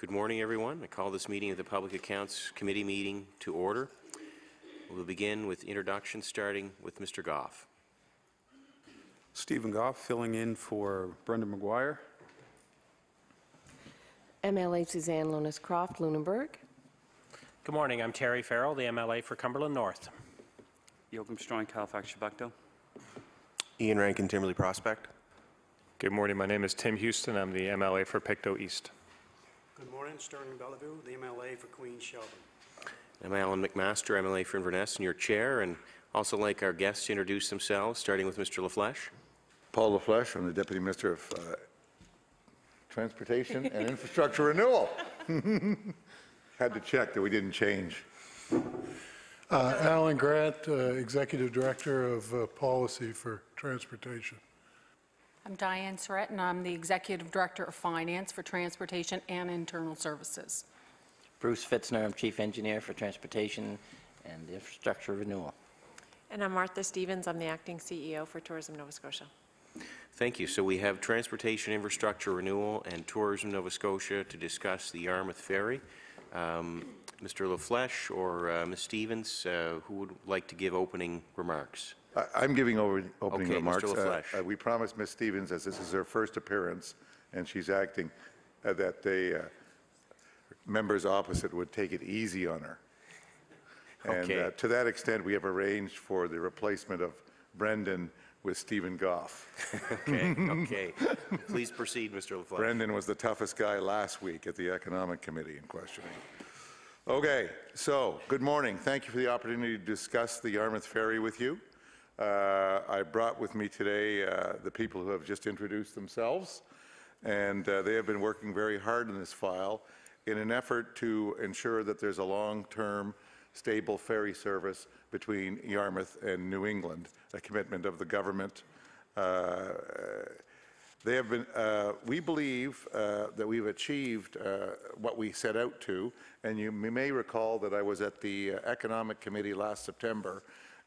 Good morning, everyone. I call this meeting of the Public Accounts Committee meeting to order. We'll begin with introductions, starting with Mr. Goff. Stephen Goff, filling in for Brendan McGuire. MLA Suzanne Lonis-Croft, Lunenburg. Good morning. I'm Terry Farrell, the MLA for Cumberland North. Joachim Strong, Halifax, Chebucto. Ian Rankin, Timberley Prospect. Good morning. My name is Tim Houston. I'm the MLA for Pictou East. Good morning. Sterling Bellevue, the MLA for Queen Shelburne. I'm Alan McMaster, MLA for Inverness, and your chair, and also like our guests to introduce themselves, starting with Mr. LaFleche. Paul LaFleche, I'm the Deputy Minister of Transportation and Infrastructure Renewal. Had to check that we didn't change. Alan Grant, Executive Director of Policy for Transportation. I'm Diane Surratt, and I'm the Executive Director of Finance for Transportation and Internal Services. Bruce Fitzner, I'm Chief Engineer for Transportation and Infrastructure Renewal. And I'm Martha Stevens. I'm the Acting CEO for Tourism Nova Scotia. Thank you. So we have Transportation, Infrastructure Renewal and Tourism Nova Scotia to discuss the Yarmouth Ferry. Mr. LaFleche or Ms. Stevens, who would like to give opening remarks? I'm giving opening remarks. Mr. LaFleche. We promised Ms. Stevens, as this is her first appearance and she's acting, that the members opposite would take it easy on her. Okay. And to that extent, we have arranged for the replacement of Brendan with Stephen Goff. Okay. Please proceed, Mr. LaFleche. Brendan was the toughest guy last week at the Economic Committee in questioning. Okay, so good morning. Thank you for the opportunity to discuss the Yarmouth Ferry with you. I brought with me today the people who have just introduced themselves, and they have been working very hard in this file in an effort to ensure that there's a long-term stable ferry service between Yarmouth and New England, a commitment of the government. They have been, we believe that we've achieved what we set out to, and you may recall that I was at the Economic Committee last September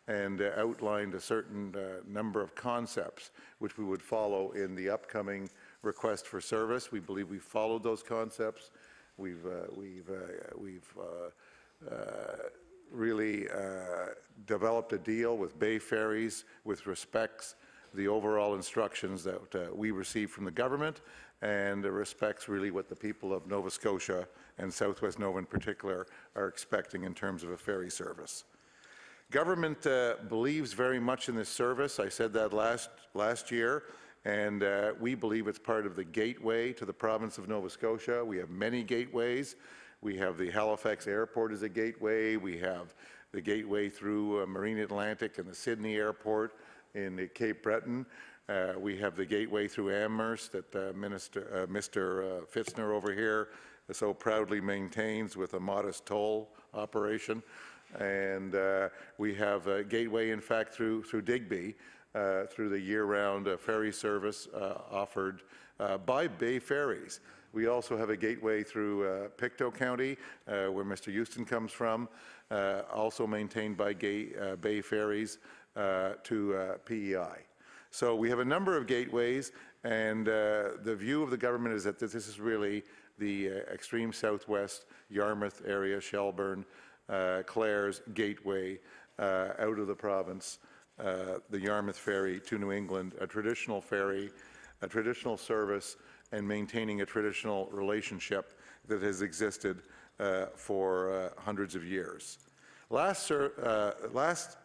and outlined a certain number of concepts which we would follow in the upcoming request for service. We believe we've followed those concepts. We've really developed a deal with Bay Ferries with respects the overall instructions that we receive from the government, and respects really what the people of Nova Scotia and Southwest Nova in particular are expecting in terms of a ferry service. Government believes very much in this service. I said that last year, and we believe it's part of the gateway to the province of Nova Scotia. We have many gateways. We have the Halifax Airport as a gateway. We have the gateway through Marine Atlantic and the Sydney Airport in Cape Breton. We have the gateway through Amherst that Mr. Fitzner over here so proudly maintains with a modest toll operation. And we have a gateway, in fact, through Digby, through the year-round ferry service offered by Bay Ferries. We also have a gateway through Pictou County, where Mr. Houston comes from, also maintained by Bay Ferries to PEI. So we have a number of gateways, and the view of the government is that this is really the extreme southwest Yarmouth area, Shelburne, Clares gateway out of the province, the Yarmouth Ferry to New England, a traditional ferry, a traditional service, and maintaining a traditional relationship that has existed for hundreds of years. Last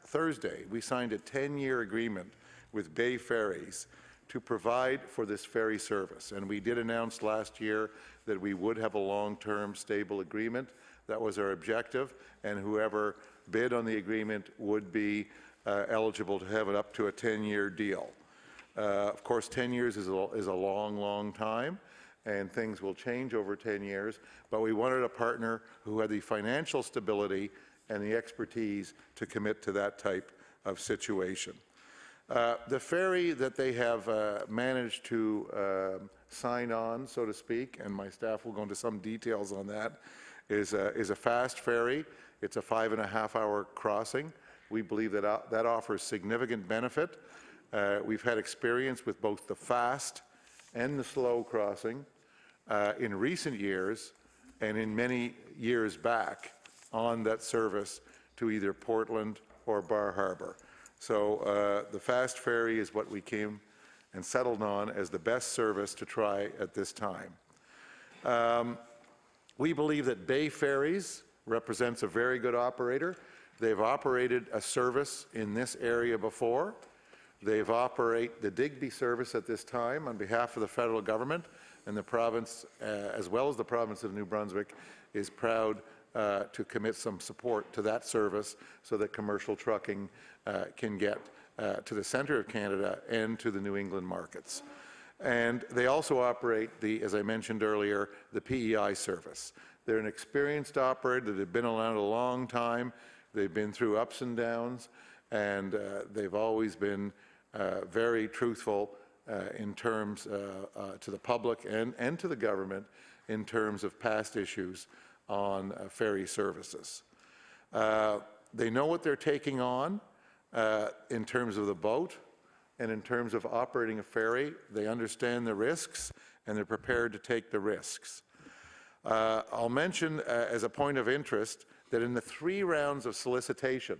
Thursday, we signed a 10-year agreement with Bay Ferries to provide for this ferry service, and we did announce last year that we would have a long-term stable agreement. That was our objective, and whoever bid on the agreement would be eligible to have it up to a 10-year deal. Of course, 10 years is a long, long time, and things will change over 10 years, but we wanted a partner who had the financial stability and the expertise to commit to that type of situation. The ferry that they have managed to sign on, so to speak, and my staff will go into some details on that, is a fast ferry. It's a 5.5-hour crossing. We believe that that offers significant benefit. We've had experience with both the fast and the slow crossing. In recent years, and in many years back on that service to either Portland or Bar Harbor. So the fast ferry is what we came and settled on as the best service to try at this time. We believe that Bay Ferries represents a very good operator. They've operated a service in this area before. They've operated the Digby service at this time on behalf of the federal government, and the province, as well as the province of New Brunswick, is proud to commit some support to that service so that commercial trucking can get to the centre of Canada and to the New England markets. And they also operate as I mentioned earlier, the PEI service. They're an experienced operator that have been around a long time. They've been through ups and downs, and they've always been very truthful in terms to the public and to the government in terms of past issues on ferry services. They know what they're taking on in terms of the boat and in terms of operating a ferry. They understand the risks and they're prepared to take the risks. I'll mention as a point of interest that in the 3 rounds of solicitation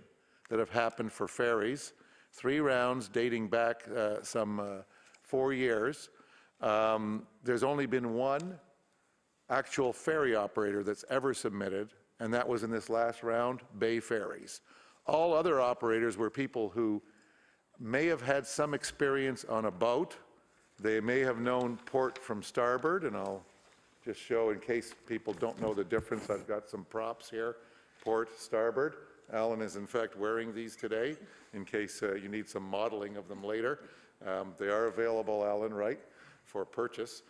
that have happened for ferries, 3 rounds dating back some 4 years, there's only been 1 actual ferry operator that's ever submitted, and that was in this last round, Bay Ferries. All other operators were people who may have had some experience on a boat. They may have known port from starboard, and I'll just show in case people don't know the difference. I've got some props here, port, starboard. Alan is in fact wearing these today in case you need some modeling of them later. They are available, Alan, right, for purchase.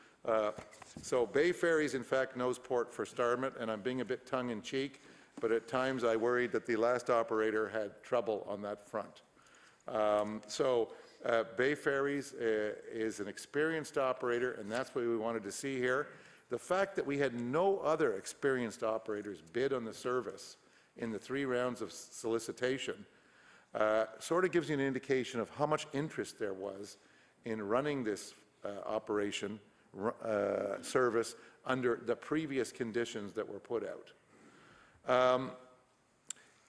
So Bay Ferries, in fact, knows port for starboard, and I'm being a bit tongue-in-cheek, but at times I worried that the last operator had trouble on that front. Bay Ferries is an experienced operator, and that's what we wanted to see here. The fact that we had no other experienced operators bid on the service in the 3 rounds of solicitation sort of gives you an indication of how much interest there was in running this operation service under the previous conditions that were put out.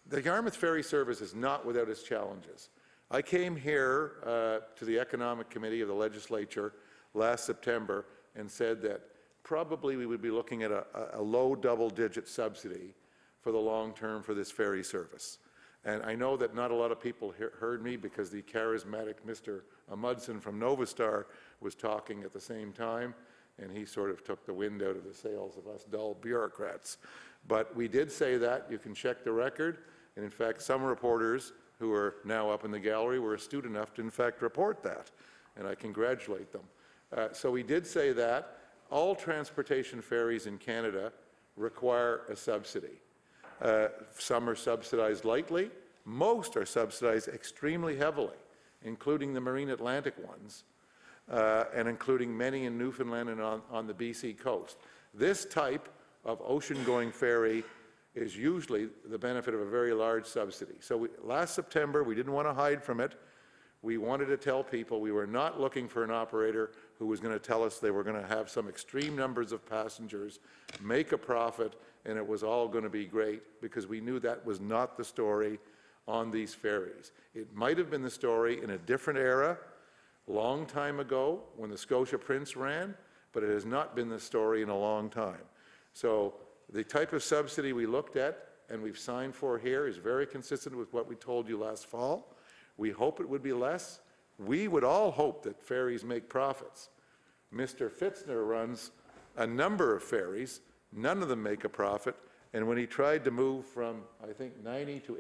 The Yarmouth Ferry service is not without its challenges. I came here to the Economic Committee of the Legislature last September and said that probably we would be looking at a low double-digit subsidy for the long term for this ferry service. And I know that not a lot of people heard me because the charismatic Mr. Amundsen from Novastar was talking at the same time, and he sort of took the wind out of the sails of us dull bureaucrats. But we did say that. You can check the record. And in fact, some reporters who are now up in the gallery were astute enough to in fact report that, and I congratulate them. So we did say that. All transportation ferries in Canada require a subsidy. Some are subsidized lightly. Most are subsidized extremely heavily, including the Marine Atlantic ones, and including many in Newfoundland and on the BC coast. This type of ocean-going ferry is usually the benefit of a very large subsidy. So last September, we didn't want to hide from it. We wanted to tell people we were not looking for an operator who was going to tell us they were going to have some extreme numbers of passengers, make a profit, and it was all going to be great, because we knew that was not the story on these ferries. It might have been the story in a different era, long time ago, when the Scotia Prince ran, but it has not been the story in a long time. So the type of subsidy we looked at and we've signed for here is very consistent with what we told you last fall. We hope it would be less. We would all hope that ferries make profits. Mr. Fitzner runs a number of ferries. None of them make a profit. And when he tried to move from, I think, 90 to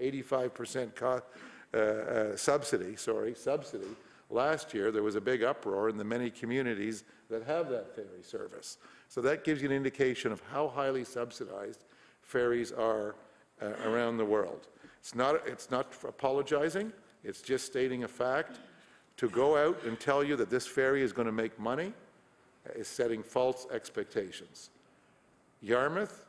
85% subsidy, last year, there was a big uproar in the many communities that have that ferry service. So that gives you an indication of how highly subsidized ferries are around the world. It's not apologizing. It's just stating a fact. To go out and tell you that this ferry is going to make money is setting false expectations. Yarmouth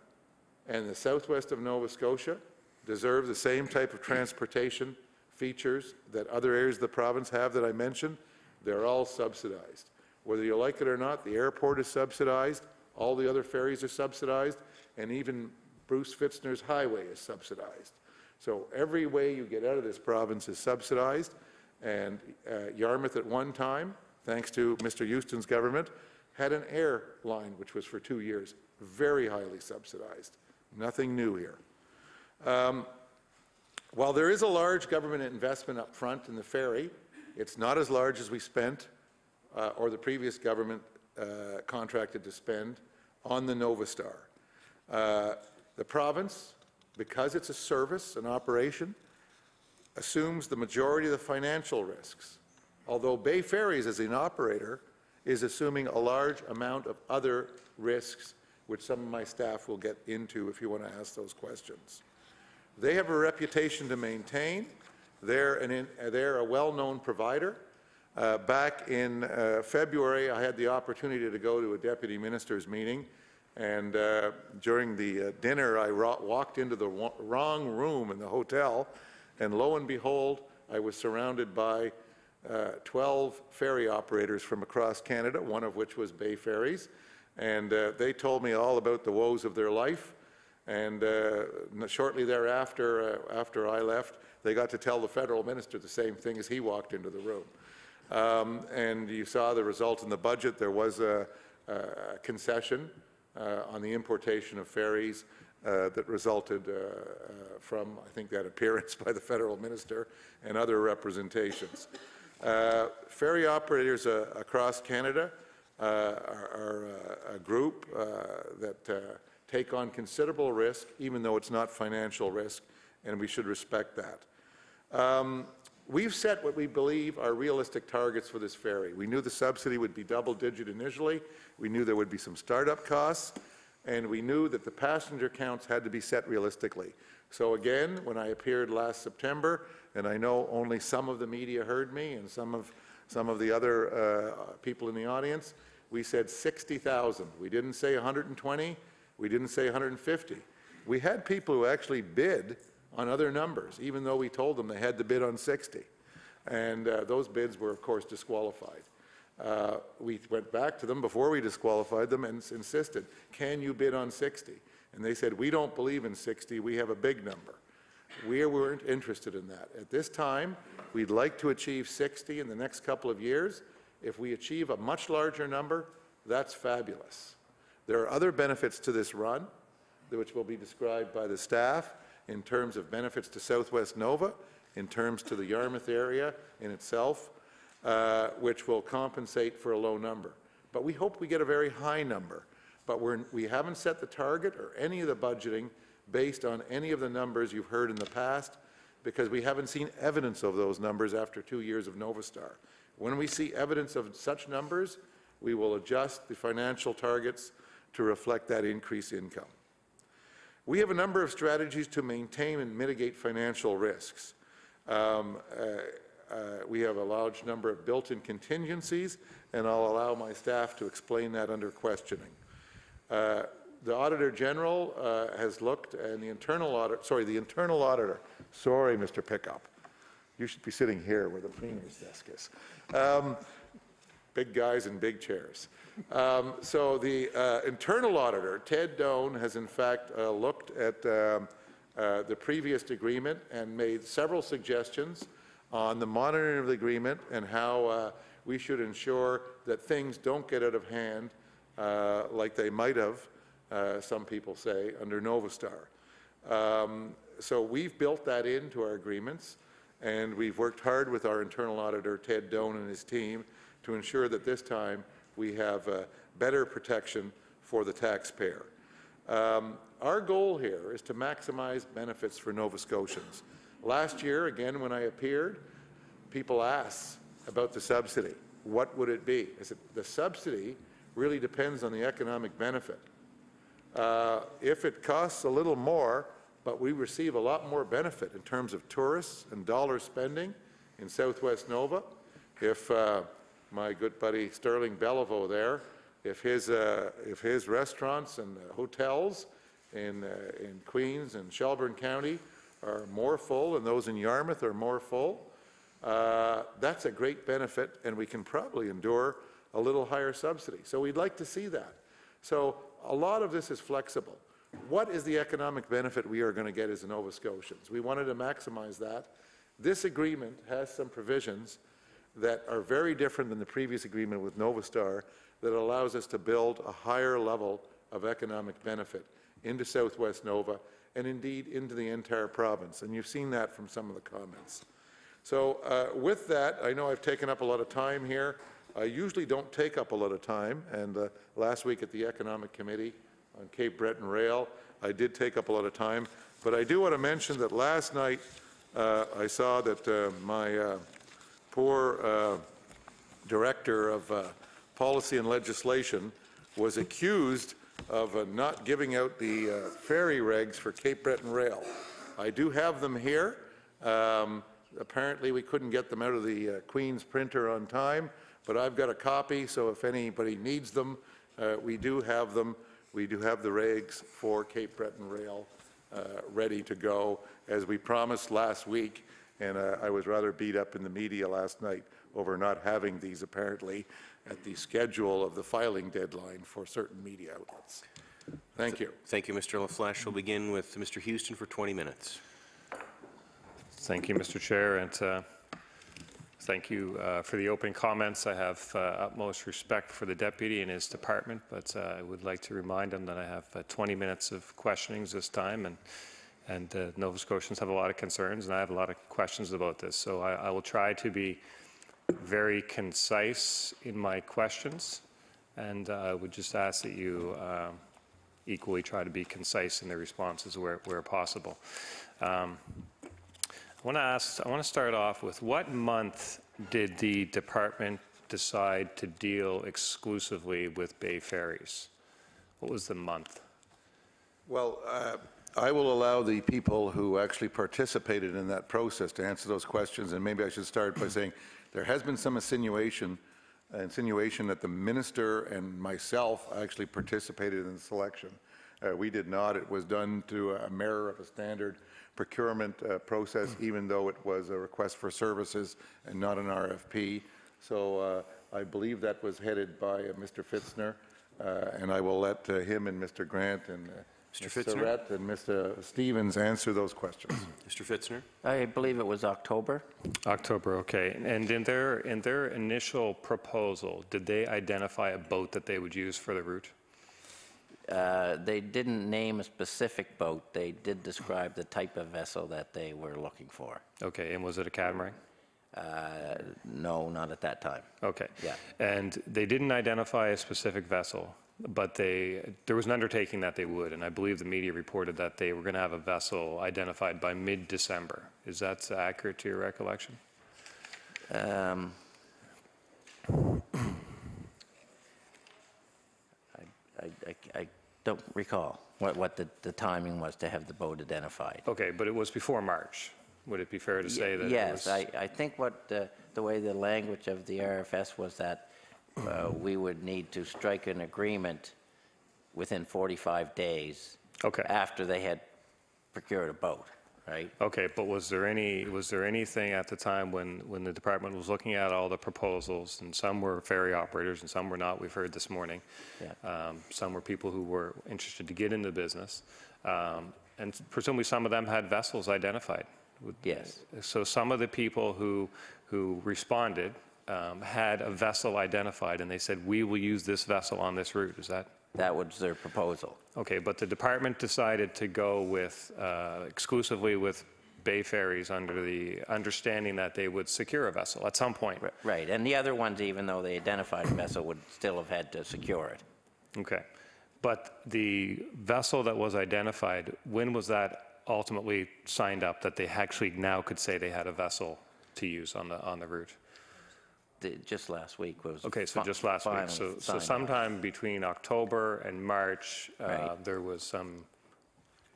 and the southwest of Nova Scotia deserve the same type of transportation features that other areas of the province have that I mentioned. They're all subsidized. Whether you like it or not, the airport is subsidized. All the other ferries are subsidized, and even Bruce Fitzner's highway is subsidized. So every way you get out of this province is subsidized, and Yarmouth at one time, thanks to Mr. Houston's government, had an air line which was for 2 years, very highly subsidized. Nothing new here. While there is a large government investment up front in the ferry, it's not as large as we spent or the previous government contracted to spend on the Nova Star. The province, because it's a service, an operation, assumes the majority of the financial risks, although Bay Ferries as an operator is assuming a large amount of other risks, which some of my staff will get into if you want to ask those questions. They have a reputation to maintain. They're a well-known provider. Back in February, I had the opportunity to go to a deputy minister's meeting, and during the dinner, I walked into the wrong room in the hotel, and lo and behold, I was surrounded by 12 ferry operators from across Canada, one of which was Bay Ferries, and they told me all about the woes of their life. And shortly thereafter, after I left, they got to tell the federal minister the same thing as he walked into the room. And you saw the result in the budget. There was a concession on the importation of ferries that resulted from, I think, that appearance by the federal minister and other representations. Ferry operators across Canada are a group that take on considerable risk, even though it's not financial risk, and we should respect that. We've set what we believe are realistic targets for this ferry. We knew the subsidy would be double-digit initially. We knew there would be some startup costs, and we knew that the passenger counts had to be set realistically. So again, when I appeared last September, and I know only some of the media heard me and some of the other people in the audience, we said 60,000. We didn't say 120. We didn't say 150. We had people who actually bid on other numbers, even though we told them they had to bid on 60. And those bids were, of course, disqualified. We went back to them before we disqualified them and insisted, can you bid on 60? And they said, we don't believe in 60, we have a big number. We weren't interested in that. At this time, we'd like to achieve 60 in the next couple of years. If we achieve a much larger number, that's fabulous. There are other benefits to this run, which will be described by the staff in terms of benefits to Southwest Nova, in terms to the Yarmouth area in itself, which will compensate for a low number. But we hope we get a very high number. But we haven't set the target or any of the budgeting based on any of the numbers you've heard in the past, because we haven't seen evidence of those numbers after 2 years of Nova Star. When we see evidence of such numbers, we will adjust the financial targets to reflect that increased income. We have a number of strategies to maintain and mitigate financial risks. We have a large number of built-in contingencies, and I'll allow my staff to explain that under questioning. The Auditor General has looked, and the internal auditor, sorry, Mr. Pickup, you should be sitting here where the Premier's desk is. Big guys in big chairs. So the internal auditor, Ted Doan, has in fact looked at the previous agreement and made several suggestions on the monitoring of the agreement and how we should ensure that things don't get out of hand like they might have, some people say, under Nova Star. So we've built that into our agreements, and we've worked hard with our internal auditor, Ted Doan, and his team to ensure that this time we have better protection for the taxpayer. Our goal here is to maximize benefits for Nova Scotians. Last year, again, when I appeared, people asked about the subsidy. What would it be? I said, the subsidy really depends on the economic benefit. If it costs a little more, but we receive a lot more benefit in terms of tourists and dollar spending in Southwest Nova, if my good buddy Sterling Bellevaux there, if his restaurants and hotels in Queens and Shelburne County are more full and those in Yarmouth are more full, that's a great benefit, and we can probably endure a little higher subsidy. So we'd like to see that. So a lot of this is flexible. What is the economic benefit we are going to get as Nova Scotians? We wanted to maximize that. This agreement has some provisions that are very different than the previous agreement with Novastar that allows us to build a higher level of economic benefit into Southwest Nova and indeed into the entire province. And you've seen that from some of the comments. So with that, I know I've taken up a lot of time here. I usually don't take up a lot of time, and last week at the Economic Committee on Cape Breton Rail, I did take up a lot of time. But I do want to mention that last night I saw that my poor Director of Policy and Legislation was accused of not giving out the ferry regs for Cape Breton Rail. I do have them here. Apparently we couldn't get them out of the Queen's printer on time, but I've got a copy, so if anybody needs them, we do have them. We do have the regs for Cape Breton Rail ready to go, as we promised last week, and I was rather beat up in the media last night over not having these apparently at the schedule of the filing deadline for certain media outlets. Thank you. Thank you, Mr. LaFleche. We'll begin with Mr. Houston for 20 minutes. Thank you, Mr. Chair, and thank you for the opening comments. I have utmost respect for the deputy and his department, but I would like to remind him that I have 20 minutes of questionings this time, and Nova Scotians have a lot of concerns, and I have a lot of questions about this. So I will try to be very concise in my questions, and I would just ask that you equally try to be concise in the responses where possible. I want to start off with, what month did the department decide to deal exclusively with Bay Ferries? What was the month? Well, I will allow the people who actually participated in that process to answer those questions, and maybe I should start by saying there has been some insinuation that the minister and myself actually participated in the selection. We did not. It was done through a mirror of a standard procurement process, even though it was a request for services and not an RFP. So I believe that was headed by Mr. Fitzner, and I will let him and Mr. Grant and Mr. Mr. Fitzner? Rett and Mr. Stevens answer those questions. Mr. Fitzner? I believe it was October. October, okay. And in their initial proposal, did they identify a boat that they would use for the route? They didn't name a specific boat. They did describe the type of vessel that they were looking for. Okay, and was it a catamaran? No, not at that time. Okay. Yeah. And they didn't identify a specific vessel, but there was an undertaking that they would, and I believe the media reported that they were going to have a vessel identified by mid-December. Is that accurate to your recollection? I don't recall what the timing was to have the boat identified. Okay, but it was before March. Would it be fair to say that yes, it was? I think what the way the language of the RFS was that we would need to strike an agreement within 45 days after they had procured a boat, right? Okay, but was there anything at the time when the department was looking at all the proposals, and some were ferry operators and some were not, we've heard this morning. Yeah. Some were people who were interested to get into business, and presumably some of them had vessels identified. Yes. So some of the people who responded had a vessel identified, and they said, we will use this vessel on this route. Is that? That was their proposal. Okay, but the department decided to go with exclusively with Bay Ferries under the understanding that they would secure a vessel at some point. Right, and the other ones, even though they identified a vessel, would still have had to secure it. Okay, but the vessel that was identified, when was that ultimately signed up that they actually now could say they had a vessel to use on the route? Just last week was. Okay, so just last week. So sometime between October and March, there was some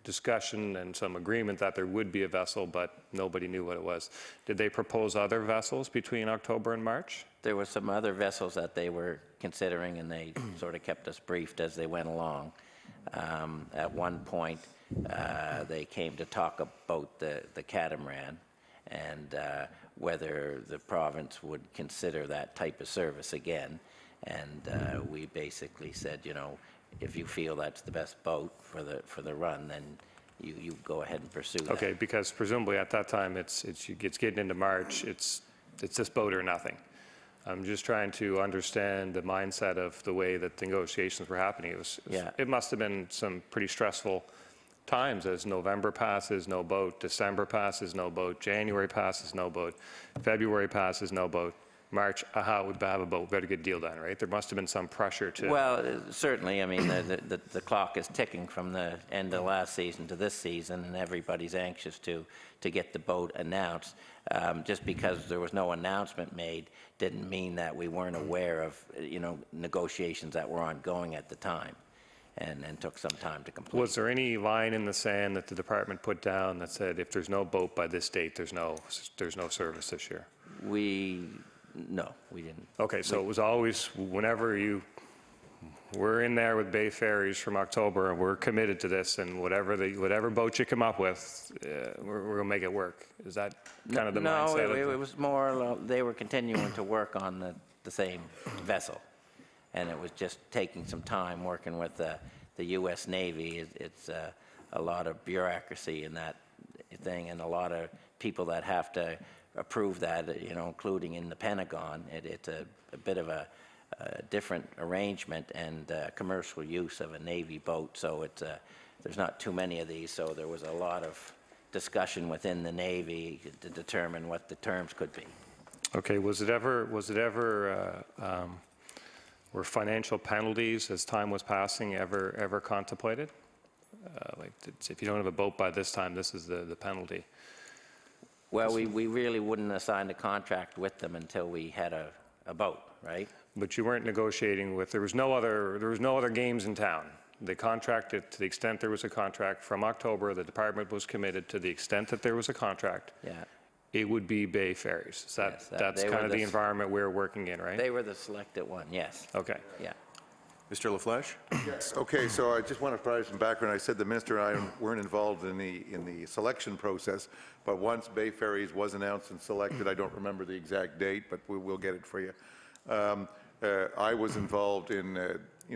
discussion and some agreement that there would be a vessel, but nobody knew what it was. Did they propose other vessels between October and March? There were some other vessels that they were considering, and they sort of kept us briefed as they went along. At one point, they came to talk about the catamaran and whether the province would consider that type of service again. And we basically said, you know, if you feel that's the best boat for the run, then you go ahead and pursue that. Okay, because presumably at that time, it's getting into March, it's this boat or nothing. I'm just trying to understand the mindset of the way that the negotiations were happening. It must have been some pretty stressful times as November passes, no boat, December passes, no boat, January passes, no boat, February passes, no boat, March, aha, we have a boat, better get a deal done, right? There must have been some pressure to... Well, certainly, I mean, the clock is ticking from the end of last season to this season, and everybody's anxious to get the boat announced. Just because there was no announcement made didn't mean that we weren't aware of, negotiations that were ongoing at the time, and took some time to complete. Was there any line in the sand that the department put down that said if there's no boat by this date, there's no service this year? No, we didn't. Okay, so it was always whenever we're in there with Bay Ferries from October, and we're committed to this, and whatever boat you come up with, we're going to make it work. Is that kind of the mindset? No, it was more, they were continuing to work on the same vessel, and it was just taking some time working with the U.S. Navy. It's a lot of bureaucracy in that thing, and a lot of people that have to approve that, including in the Pentagon. It's a bit of a different arrangement and commercial use of a Navy boat, so there's not too many of these, so there was a lot of discussion within the Navy to determine what the terms could be. Okay, were financial penalties as time was passing ever contemplated? Like, if you don't have a boat by this time, this is the penalty. Well, we really wouldn't assign a contract with them until we had a boat, right? But you weren't negotiating with, there was no other games in town. They contracted to the extent there was a contract. From October, the department was committed to the extent that there was a contract. Yeah. It would be Bay Ferries. That's kind of the environment we're working in, right? They were the selected one, yes. Okay. Yeah. Mr. LaFleche? Yes. Okay, so I just want to provide some background. I said the minister and I weren't involved in the selection process, but once Bay Ferries was announced and selected, I don't remember the exact date, but we'll get it for you. I was involved in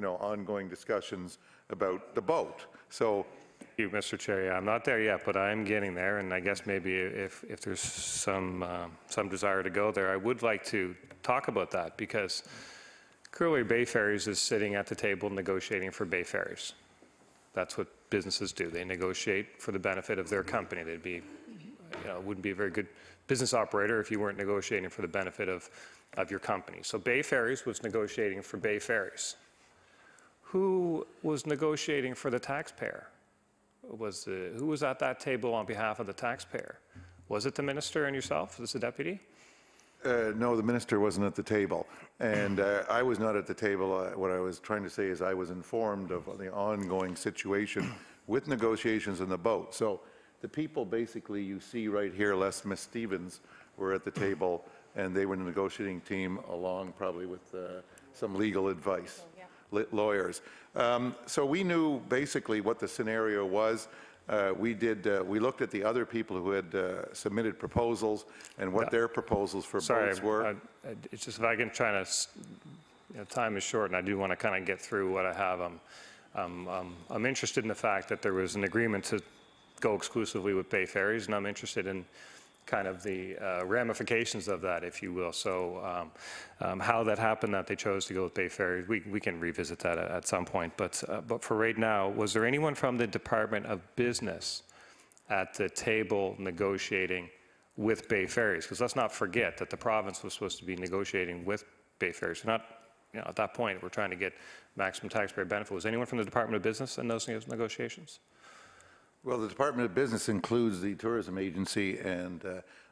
ongoing discussions about the boat. So. Thank you, Mr. Chair. Yeah, I'm not there yet, but I'm getting there, and I guess maybe if there's some desire to go there, I would like to talk about that, because clearly Bay Ferries is sitting at the table negotiating for Bay Ferries. That's what businesses do. They negotiate for the benefit of their company. They'd be, wouldn't be a very good business operator if you weren't negotiating for the benefit of your company. So Bay Ferries was negotiating for Bay Ferries. Who was negotiating for the taxpayer? Who was at that table on behalf of the taxpayer? Was it the minister and yourself? Was this the deputy? No, the minister wasn't at the table, and I was not at the table. What I was trying to say is I was informed of the ongoing situation with negotiations in the boat. So the people basically you see right here, less Miss Stevens, were at the table, and they were in the negotiating team along probably with some legal advice, lawyers. So we knew basically what the scenario was. We looked at the other people who had submitted proposals and what their proposals for boats were. It's just if I can try to, time is short, and I do want to kind of get through what I have. I'm interested in the fact that there was an agreement to go exclusively with Bay Ferries, and I'm interested in kind of the ramifications of that, if you will. So how that happened that they chose to go with Bay Ferries, we can revisit that at some point. But for right now, was there anyone from the Department of Business at the table negotiating with Bay Ferries? Because let's not forget that the province was supposed to be negotiating with Bay Ferries. We're not, at that point, we're trying to get maximum taxpayer benefit. Was anyone from the Department of Business in those negotiations? Well, the Department of Business includes the tourism agency, and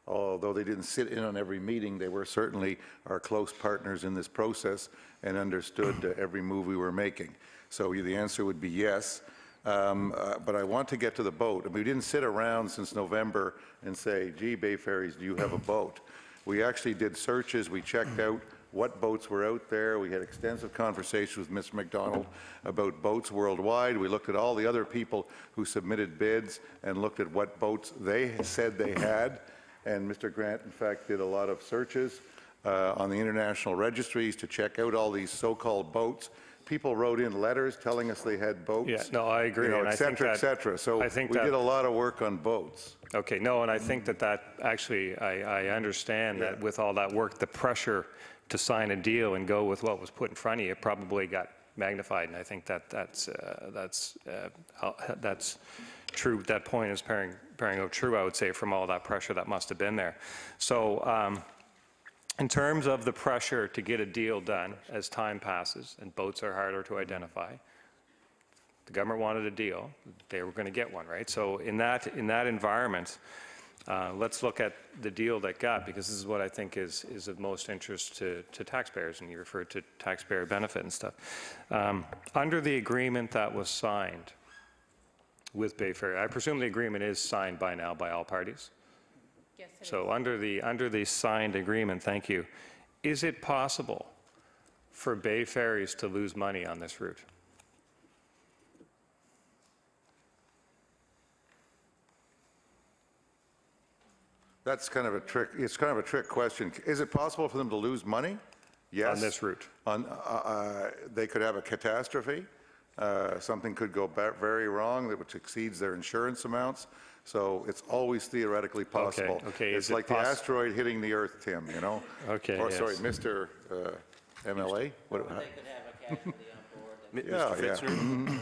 although they didn't sit in on every meeting, they were certainly our close partners in this process and understood every move we were making. So the answer would be yes. But I want to get to the boat. We didn't sit around since November and say, gee, Bay Ferries, do you have a boat? We actually did searches. We checked out what boats were out there. We had extensive conversations with Mr. McDonald about boats worldwide. We looked at all the other people who submitted bids and looked at what boats they said they had. And Mr. Grant, in fact, did a lot of searches on the international registries to check out all these so-called boats people wrote in letters telling us they had boats. Yeah, no, I agree. You know, and et cetera, et cetera. So I think we that, did a lot of work on boats. okay, no, and I think that actually, I understand that with all that work, the pressure to sign a deal and go with what was put in front of you probably got magnified, and I think that's true. That point is bearing out true, I would say, from all that pressure that must have been there. So in terms of the pressure to get a deal done as time passes and boats are harder to identify, the government wanted a deal, they were going to get one, right? So in that environment, let's look at the deal that got, because this is what I think is of most interest to taxpayers, and you referred to taxpayer benefit and stuff. Under the agreement that was signed with Bay Ferry, I presume the agreement is signed by now by all parties? Yes, it So is. under the signed agreement, thank you, is it possible for Bay Ferries to lose money on this route? That's kind of a trick. It's kind of a trick question. Is it possible for them to lose money? Yes. On this route? They could have a catastrophe. Something could go very wrong, which exceeds their insurance amounts. So it's always theoretically possible. Okay. It's like the asteroid hitting the Earth, Tim, you know? Okay. Or, yes. sorry, Mr. MLA? What, They could have a casualty on board. Mr. Fitzner?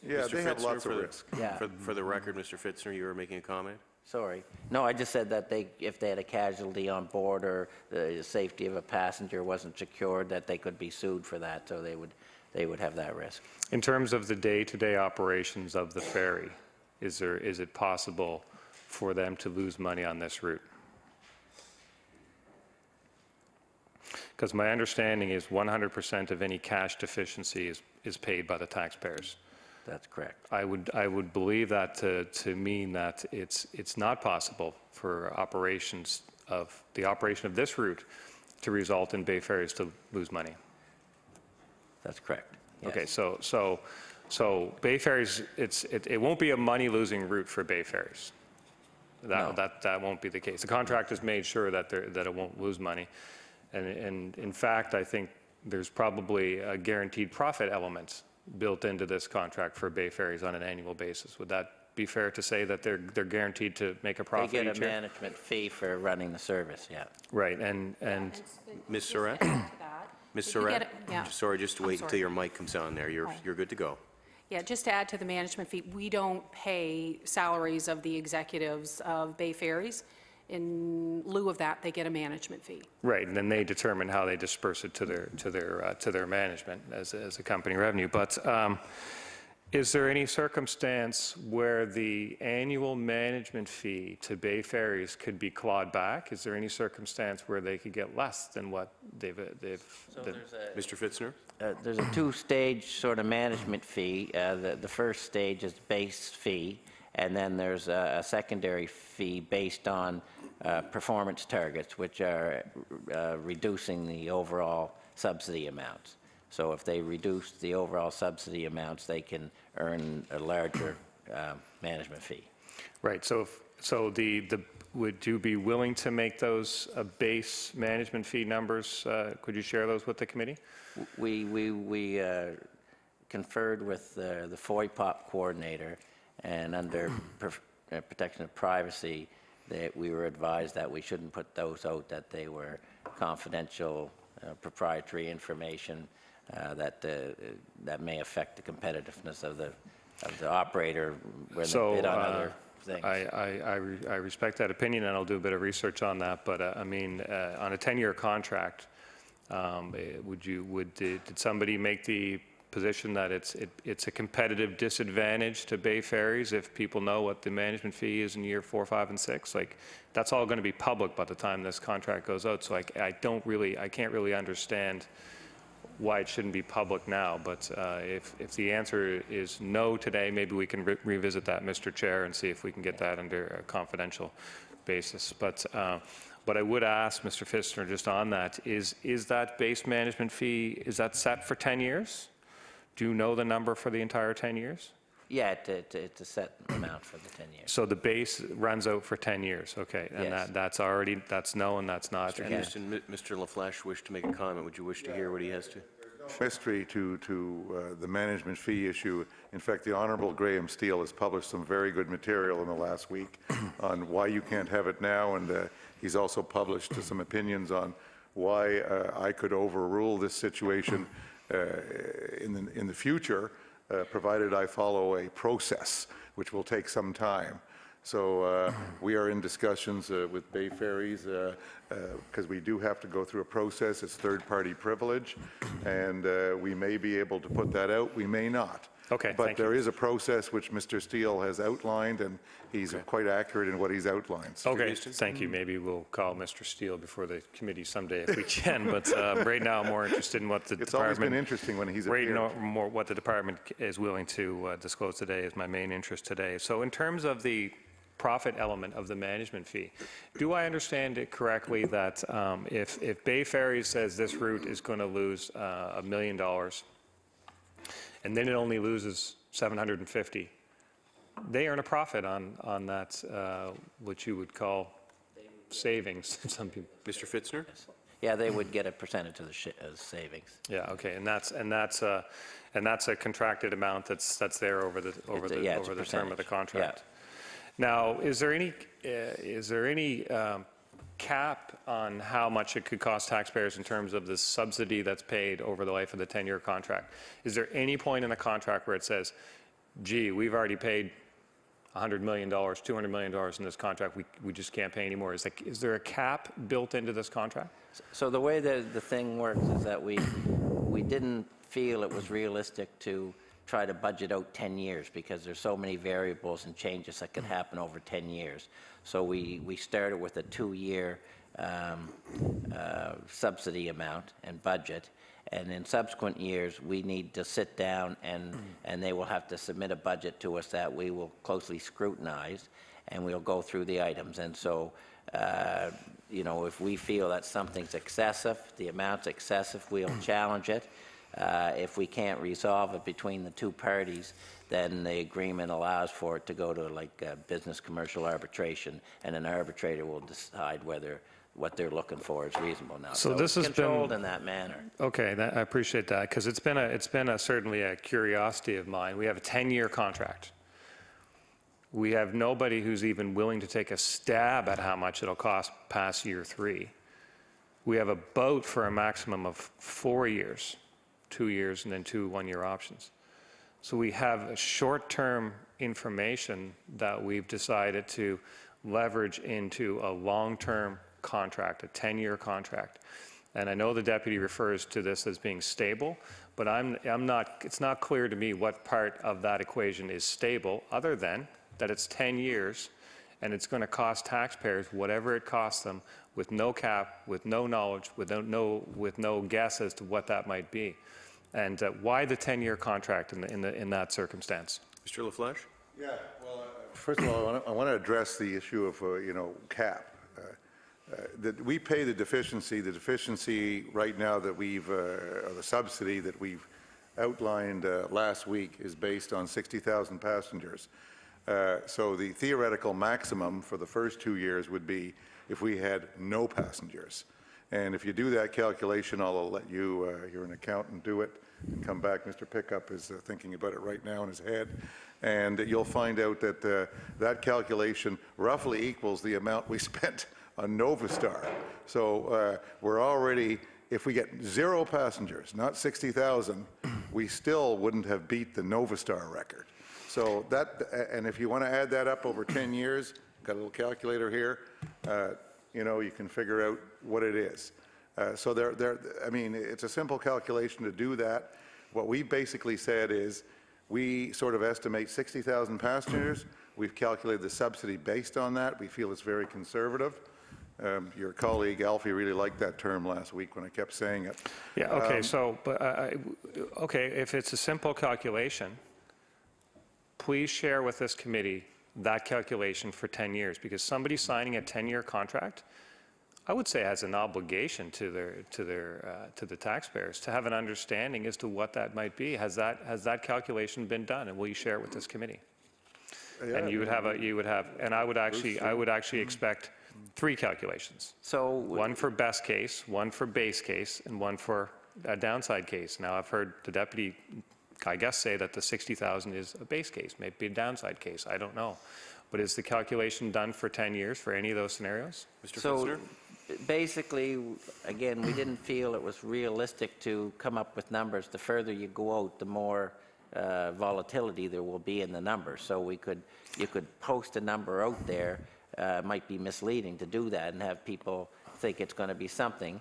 Yeah, Mr. they have Fitzner, lots of risk. Yeah. For the record, Mr. Fitzner, you were making a comment? Sorry. No, I just said that if they had a casualty on board or the safety of a passenger wasn't secured, that they could be sued for that, so they would have that risk. In terms of the day-to-day operations of the ferry, is it possible for them to lose money on this route? Because my understanding is 100% of any cash deficiency is paid by the taxpayers. That's correct. I would believe that to mean that it's not possible for the operation of this route to result in Bay Ferries to lose money. That's correct. Yes. Okay, so Bay Ferries, it won't be a money-losing route for Bay Ferries. That won't be the case. The contract has made sure that it won't lose money, and in fact, I think there's probably a guaranteed profit element built into this contract for Bay Ferries on an annual basis. Would that be fair to say that they're guaranteed to make a profit each year? They get a management fee for running the service, yeah. Right, and Ms. Surratt? Ms. Surratt? Sorry, just wait until your mic comes on there. You're good to go. Yeah, just to add to the management fee, we don't pay salaries of the executives of Bay Ferries. In lieu of that, they get a management fee. right, and then they determine how they disperse it to their management as a company revenue. But is there any circumstance where the annual management fee to Bay Ferries could be clawed back? Is there any circumstance where they could get less than what they've Mr. Fitzner? There's a two-stage sort of management fee. The first stage is base fee, and then there's a secondary fee based on performance targets, which are reducing the overall subsidy amounts. So if they reduce the overall subsidy amounts, they can earn a larger management fee. Right. So would you be willing to make those base management fee numbers? Could you share those with the committee? We conferred with the FOIPOP coordinator, and under protection of privacy, that we were advised that we shouldn't put those out, that they were confidential, proprietary information that may affect the competitiveness of the operator when they bid on other things. I respect that opinion, and I'll do a bit of research on that. But I mean, on a 10-year contract, did somebody make the position that it's a competitive disadvantage to Bay Ferries if people know what the management fee is in year 4, 5, and 6? Like, that's all going to be public by the time this contract goes out. So I can't really understand why it shouldn't be public now. But if the answer is no today, maybe we can revisit that, Mr. Chair, and see if we can get that under a confidential basis. But I would ask Mr. Fitzner just on that, is that base management fee, is that set for 10 years? Do you know the number for the entire 10 years? Yeah, it's a set amount for the 10 years. So the base runs out for 10 years, okay. And Yes. that's known, that's not. Mr. Houston, Mr. LaFleche wished to make a comment. Would you wish to hear what he has to? There's mystery to the management fee issue. In fact, the Honourable Graham Steele has published some very good material in the last week on why you can't have it now, and he's also published some opinions on why I could overrule this situation in the future, provided I follow a process, which will take some time. So we are in discussions with Bay Ferries because we do have to go through a process. It's third-party privilege, and we may be able to put that out. We may not. Okay, but thank there you. is a process which Mr. Steele has outlined, and he's quite accurate in what he's outlined. Okay, thank you. Maybe we'll call Mr. Steele before the committee someday if we can, but right now I'm more interested in what the It's department... always been interesting when he's right appeared. now, more what the department is willing to disclose today is my main interest today. So in terms of the profit element of the management fee, do I understand it correctly that if Bay Ferries says this route is going to lose $1 million, and then it only loses 750, they earn a profit on that, what you would call savings? Some people. Mr. Fitzner? Yeah, they would get a percentage of the savings. Yeah. Okay. And that's a contracted amount that's there over the term of the contract. Yeah. Now, is there any cap on how much it could cost taxpayers in terms of the subsidy that's paid over the life of the 10-year contract? Is there any point in the contract where it says, gee, we've already paid $100 million, $200 million in this contract, we just can't pay anymore? Is there a cap built into this contract? So the way the thing works is that we didn't feel it was realistic to try to budget out 10 years because there's so many variables and changes that could happen over 10 years. So we started with a 2-year subsidy amount and budget, and in subsequent years we need to sit down and they will have to submit a budget to us that we will closely scrutinize, and we'll go through the items. And so you know, if we feel that something's excessive, the amount's excessive, we'll challenge it. If we can't resolve it between the two parties, then the agreement allows for it to go to like business commercial arbitration, and an arbitrator will decide whether what they're looking for is reasonable now. So this has controlled been in that manner. Okay, I appreciate that, because it's been certainly a curiosity of mine. We have a 10-year contract. We have nobody who's even willing to take a stab at how much it'll cost past year 3. We have a boat for a maximum of 4 years, 2 years, and then 2 one-year options. So we have short-term information that we've decided to leverage into a long-term contract, a 10-year contract. And I know the deputy refers to this as being stable, but it's not clear to me what part of that equation is stable, other than that it's 10 years and it's going to cost taxpayers whatever it costs them, with no cap, with no knowledge, with no guess as to what that might be. And why the 10-year contract in that circumstance? Mr. LaFleche? Yeah, well, first of all, I want to address the issue of, cap. That we pay the deficiency right now that we've, or the subsidy that we've outlined last week is based on 60,000 passengers. So the theoretical maximum for the first 2 years would be if we had no passengers. And if you do that calculation, I'll let you, you're an accountant, do it and come back. Mr. Pickup is thinking about it right now in his head. And you'll find out that that calculation roughly equals the amount we spent on Novastar. So we're already, if we get 0 passengers, not 60,000, we still wouldn't have beat the Novastar record. So that, and if you want to add that up over 10 years, got a little calculator here, you can figure out what it is. So I mean, it's a simple calculation to do that. What we basically said is we sort of estimate 60,000 passengers. We've calculated the subsidy based on that. We feel it's very conservative. Your colleague Alfie really liked that term last week when I kept saying it. Yeah, okay, okay, if it's a simple calculation, please share with this committee that calculation for 10 years, because somebody signing a 10-year contract, I would say, has an obligation to the taxpayers to have an understanding as to what that might be. Has that calculation been done, and will you share it with this committee? Yeah, and and I would actually expect 3 calculations. So one for best case, one for base case, and one for a downside case. Now, I've heard the deputy, I guess, say that the 60,000 is a base case, maybe a downside case. I don't know. But is the calculation done for 10 years for any of those scenarios? Mr. So Fitzner? basically, again, we didn't feel it was realistic to come up with numbers. The further you go out, the more volatility there will be in the numbers. So you could post a number out there. Might be misleading to do that and have people think it's going to be something.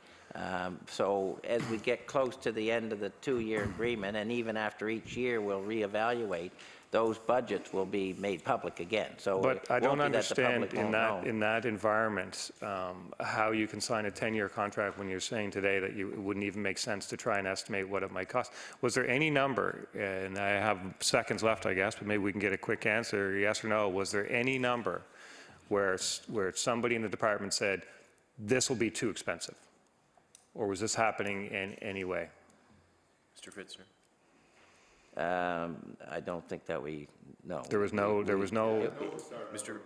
So as we get close to the end of the 2-year agreement, and even after each year, we'll reevaluate. Those budgets will be made public again. So but I don't understand in that that environment how you can sign a 10-year contract when you're saying today that it wouldn't even make sense to try and estimate what it might cost. Was there any number, and I have seconds left, I guess, but maybe we can get a quick answer, yes or no, was there any number where somebody in the department said, this will be too expensive? Or was this happening in any way? Mr. Fitzner? I don't think that we know. There was no. Mr.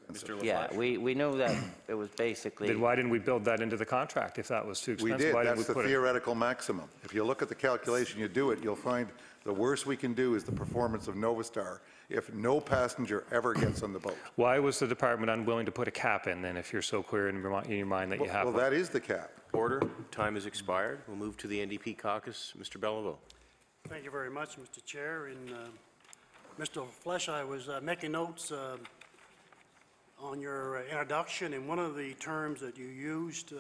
LaFleche? Yeah, we knew that it was basically. Then why didn't we build that into the contract if that was too expensive? We did. Why That's didn't we the put theoretical maximum. If you look at the calculation, you do it, you'll find the worst we can do is the performance of Novastar if no passenger ever gets on the boat. Why was the department unwilling to put a cap in then if you're so clear in your mind that you have Well, one? that is the cap. Order. Time has expired. We'll move to the NDP Caucus. Mr. Belleville. Thank you very much, Mr. Chair. And Mr. LaFleche, I was making notes on your introduction, and one of the terms that you used,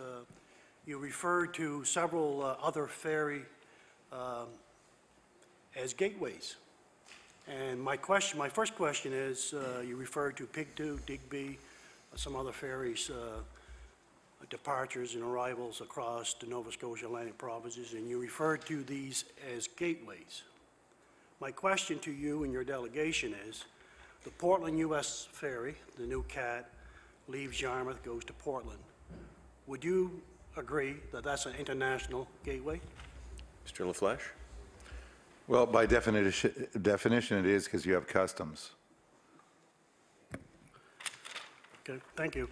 you referred to several other ferry as gateways. And my first question is, you referred to Pigtou, Digby, some other ferries, departures and arrivals across the Nova Scotia Atlantic provinces, and you referred to these as gateways. My question to you and your delegation is, the Portland U.S. ferry, the new CAT, leaves Yarmouth, goes to Portland. Would you agree that that's an international gateway? Mr. LaFleche? Well, by definition it is because you have customs. Okay, thank you.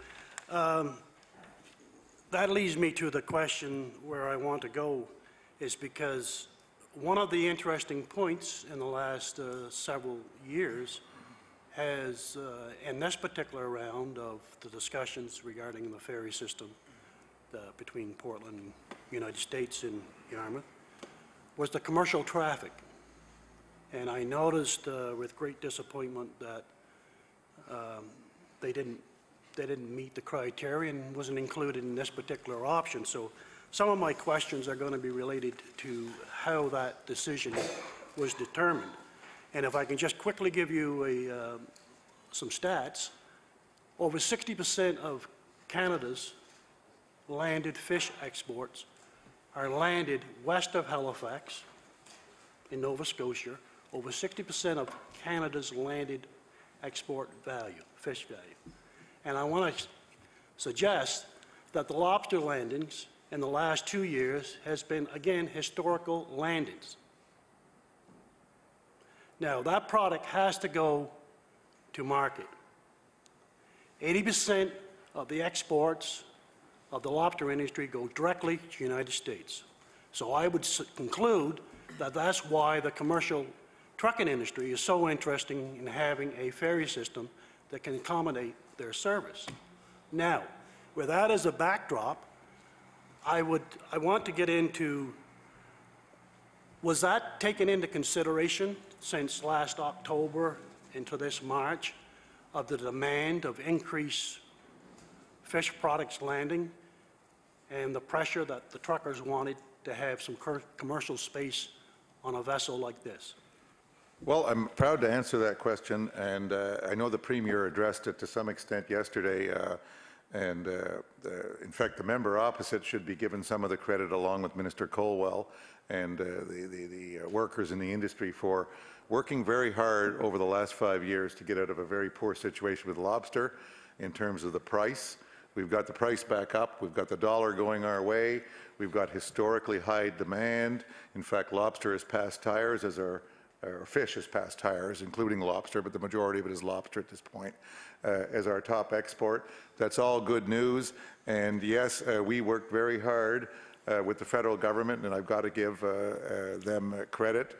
That leads me to the question where I want to go, is because one of the interesting points in the last several years has, in this particular round of the discussions regarding the ferry system between Portland, United States, and Yarmouth, was the commercial traffic. And I noticed with great disappointment that they didn't meet the criteria and wasn't included in this particular option. So some of my questions are going to be related to how that decision was determined. And if I can just quickly give you some stats, over 60% of Canada's landed fish exports are landed west of Halifax in Nova Scotia. Over 60% of Canada's landed export value, fish value. And I want to suggest that the lobster landings in the last 2 years has been, again, historical landings. Now, that product has to go to market. 80% of the exports of the lobster industry go directly to the United States. So I would conclude that that's why the commercial trucking industry is so interested in having a ferry system that can accommodate their service. Now, with that as a backdrop, I want to get into, was that taken into consideration since last October into this March of the demand of increased fish products landing and the pressure that the truckers wanted to have some commercial space on a vessel like this? Well, I'm proud to answer that question, and I know the Premier addressed it to some extent yesterday, in fact, the member opposite should be given some of the credit along with Minister Colwell and the workers in the industry for working very hard over the last 5 years to get out of a very poor situation with lobster in terms of the price. We've got the price back up. We've got the dollar going our way. We've got historically high demand. In fact, lobster has passed tires as our fish has passed tires, including lobster, but the majority of it is lobster at this point, as our top export. That's all good news. And yes, we worked very hard with the federal government, and I've got to give them credit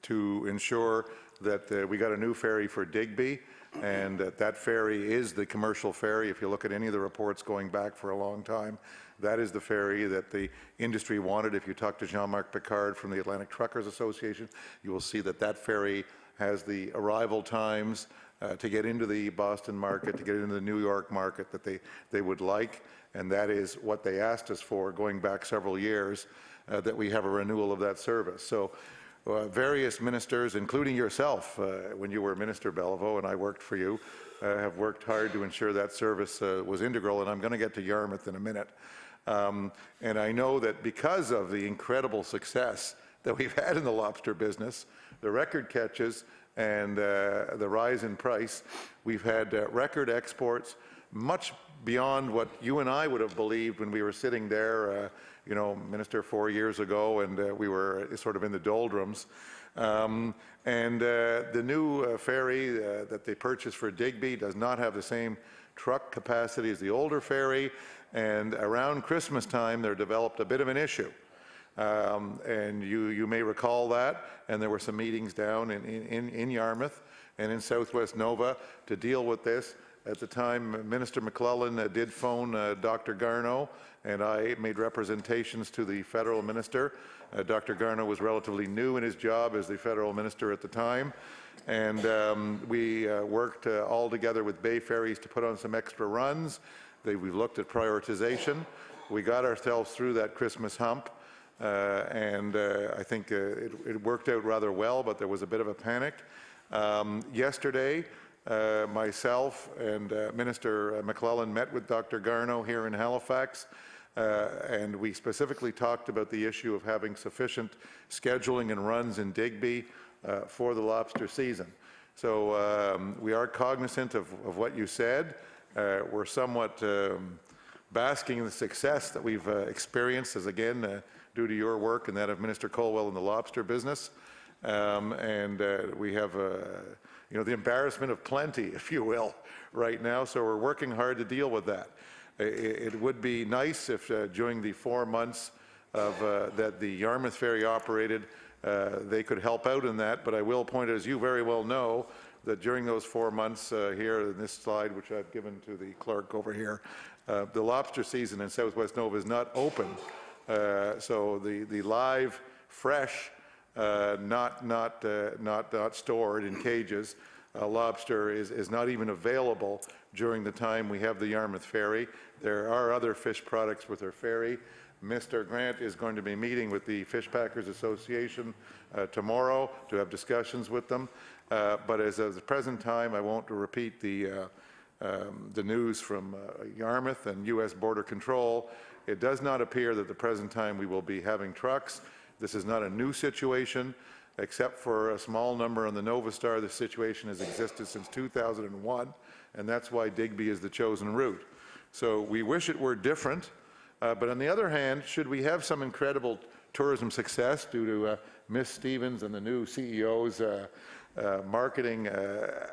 to ensure that we got a new ferry for Digby, and that ferry is the commercial ferry. If you look at any of the reports going back for a long time, that is the ferry that the industry wanted. If you talk to Jean-Marc Picard from the Atlantic Truckers Association, you will see that that ferry has the arrival times to get into the Boston market, to get into the New York market that they would like, and that is what they asked us for going back several years, that we have a renewal of that service. So various ministers, including yourself, when you were Minister Beliveau and I worked for you, have worked hard to ensure that service was integral, and I'm going to get to Yarmouth in a minute. And I know that because of the incredible success that we've had in the lobster business, the record catches and the rise in price, we've had record exports much beyond what you and I would have believed when we were sitting there, you know, Minister, 4 years ago, and we were sort of in the doldrums. The new ferry that they purchased for Digby does not have the same truck capacity as the older ferry, and around Christmas time there developed a bit of an issue. And you may recall that, and there were some meetings down in Yarmouth and in Southwest Nova to deal with this. At the time, Minister McClellan did phone Dr. Garneau, and I made representations to the federal minister. Dr. Garneau was relatively new in his job as the federal minister at the time, and we worked all together with Bay Ferries to put on some extra runs. We've looked at prioritization. We got ourselves through that Christmas hump. I think it worked out rather well, but there was a bit of a panic. Yesterday, myself and Minister McClellan met with Dr. Garneau here in Halifax, and we specifically talked about the issue of having sufficient scheduling and runs in Digby for the lobster season. So we are cognizant of what you said. We're somewhat basking in the success that we've experienced, as again, due to your work and that of Minister Colwell in the lobster business. We have, you know, the embarrassment of plenty, if you will, right now, so we're working hard to deal with that. It would be nice if during the 4 months of, that the Yarmouth ferry operated, they could help out in that, but I will point out, as you very well know, that during those 4 months here in this slide, which I've given to the clerk over here, the lobster season in Southwest Nova is not open. So the live, fresh, not stored in cages, lobster is not even available during the time we have the Yarmouth ferry. There are other fish products with our ferry. Mr. Grant is going to be meeting with the Fish Packers Association tomorrow to have discussions with them. But as of the present time, I won't repeat the news from Yarmouth and U.S. Border Control. It does not appear that at the present time we will be having trucks. This is not a new situation, except for a small number on the Nova Star. The situation has existed since 2001, and that's why Digby is the chosen route. So we wish it were different, but on the other hand, should we have some incredible tourism success due to Ms. Stevens and the new CEO's marketing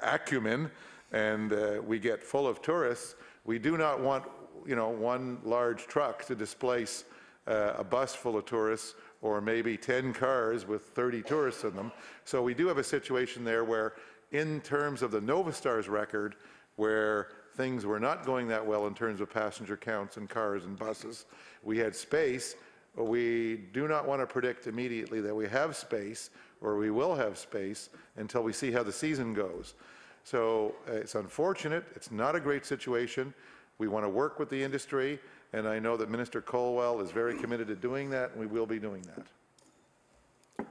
acumen, and we get full of tourists, we do not want, you know, one large truck to displace a bus full of tourists, or maybe 10 cars with 30 tourists in them. So we do have a situation there where, in terms of the Nova Star's record, where things were not going that well in terms of passenger counts and cars and buses, we had space. But we do not want to predict immediately that we have space, or we will have space, until we see how the season goes. So it's unfortunate. It's not a great situation. We want to work with the industry, and I know that Minister Colwell is very committed to doing that, and we will be doing that.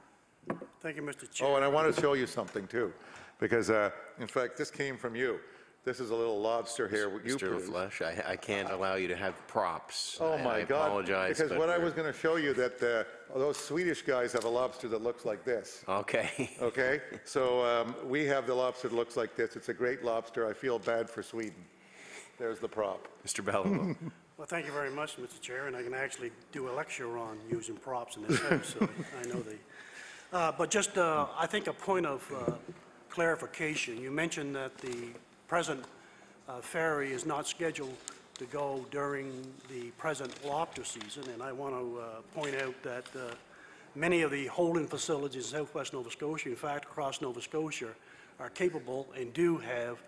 Thank you, Mr. Chair. Oh, and I want to show you something too, because in fact, this came from you. This is a little lobster here. Mr. LaFleche, I can't allow you to have props. Oh my God! I apologize. Because what I was going to show you, that those Swedish guys have a lobster that looks like this. Okay. Okay. So we have the lobster that looks like this. It's a great lobster. I feel bad for Sweden. There's the prop. Mr. Beliveau. Well, thank you very much, Mr. Chair, and I can actually do a lecture on using props in this house, so I know the. But just, I think, a point of clarification. You mentioned that the present ferry is not scheduled to go during the present lobster season, and I want to point out that many of the holding facilities in southwest Nova Scotia, in fact across Nova Scotia, are capable and do have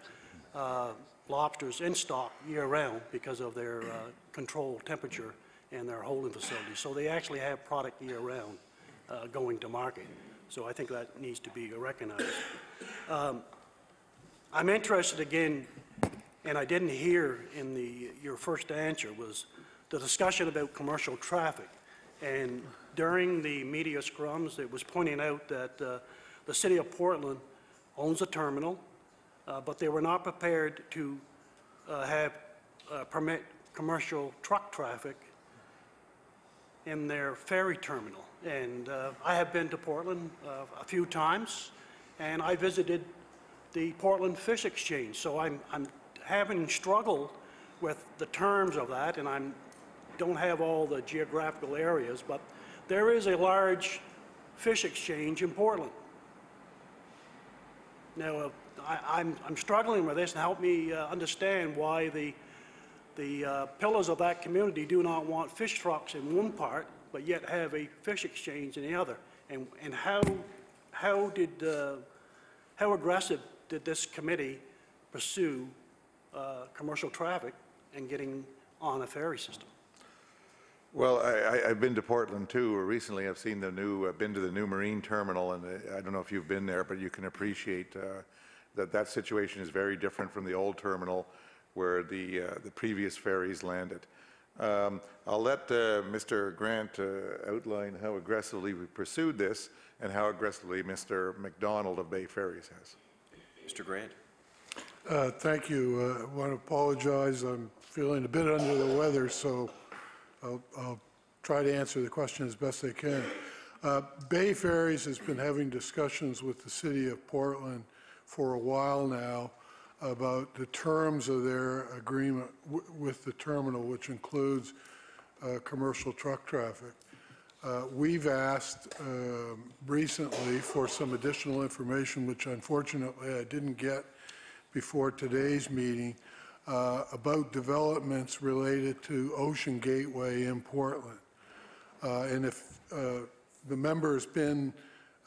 lobsters in stock year-round because of their controlled temperature and their holding facilities. So they actually have product year-round going to market. So I think that needs to be recognized. I'm interested again, and I didn't hear in your first answer, was the discussion about commercial traffic. And during the media scrums, it was pointing out that the City of Portland owns a terminal, but they were not prepared to permit commercial truck traffic in their ferry terminal. And I have been to Portland a few times, and I visited the Portland Fish Exchange. So I'm having struggled with the terms of that, and I don't have all the geographical areas, but there is a large fish exchange in Portland. Now, I'm struggling with this, and help me understand why the pillars of that community do not want fish trucks in one part, but yet have a fish exchange in the other. And how aggressive did this committee pursue commercial traffic and getting on a ferry system? Well, I've been to Portland too. Recently, I've seen been to the new marine terminal, and I don't know if you've been there, but you can appreciate that situation is very different from the old terminal where the previous ferries landed. I'll let Mr. Grant outline how aggressively we pursued this and how aggressively Mr. McDonald of Bay Ferries has. Mr. Grant. Thank you. I want to apologize. I'm feeling a bit under the weather, so I'll try to answer the question as best I can. Bay Ferries has been having discussions with the City of Portland for a while now about the terms of their agreement with the terminal, which includes commercial truck traffic. We've asked recently for some additional information, which unfortunately I didn't get before today's meeting, about developments related to Ocean Gateway in Portland. And if the member has been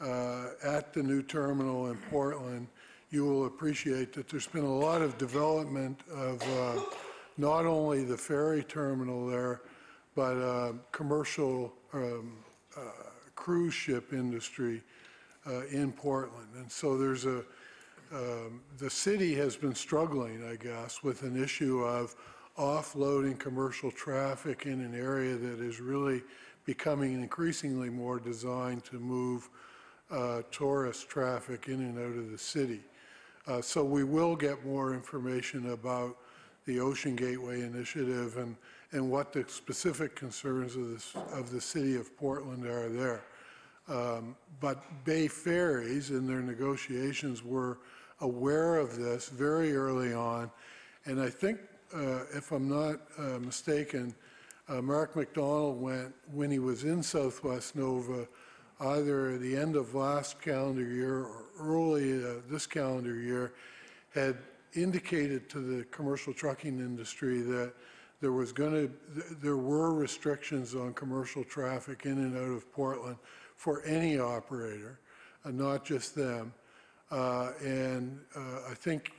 at the new terminal in Portland, you will appreciate that there's been a lot of development of not only the ferry terminal there, but commercial cruise ship industry in Portland. And so there's the city has been struggling, I guess, with an issue of offloading commercial traffic in an area that is really becoming increasingly more designed to move tourist traffic in and out of the city. So we will get more information about the Ocean Gateway initiative and what the specific concerns of the City of Portland are there. But Bay Ferries in their negotiations were aware of this very early on, and I think, if I'm not mistaken, Mark McDonald went, when he was in Southwest Nova, either at the end of last calendar year or early this calendar year, had indicated to the commercial trucking industry that there were restrictions on commercial traffic in and out of Portland for any operator, not just them. And I think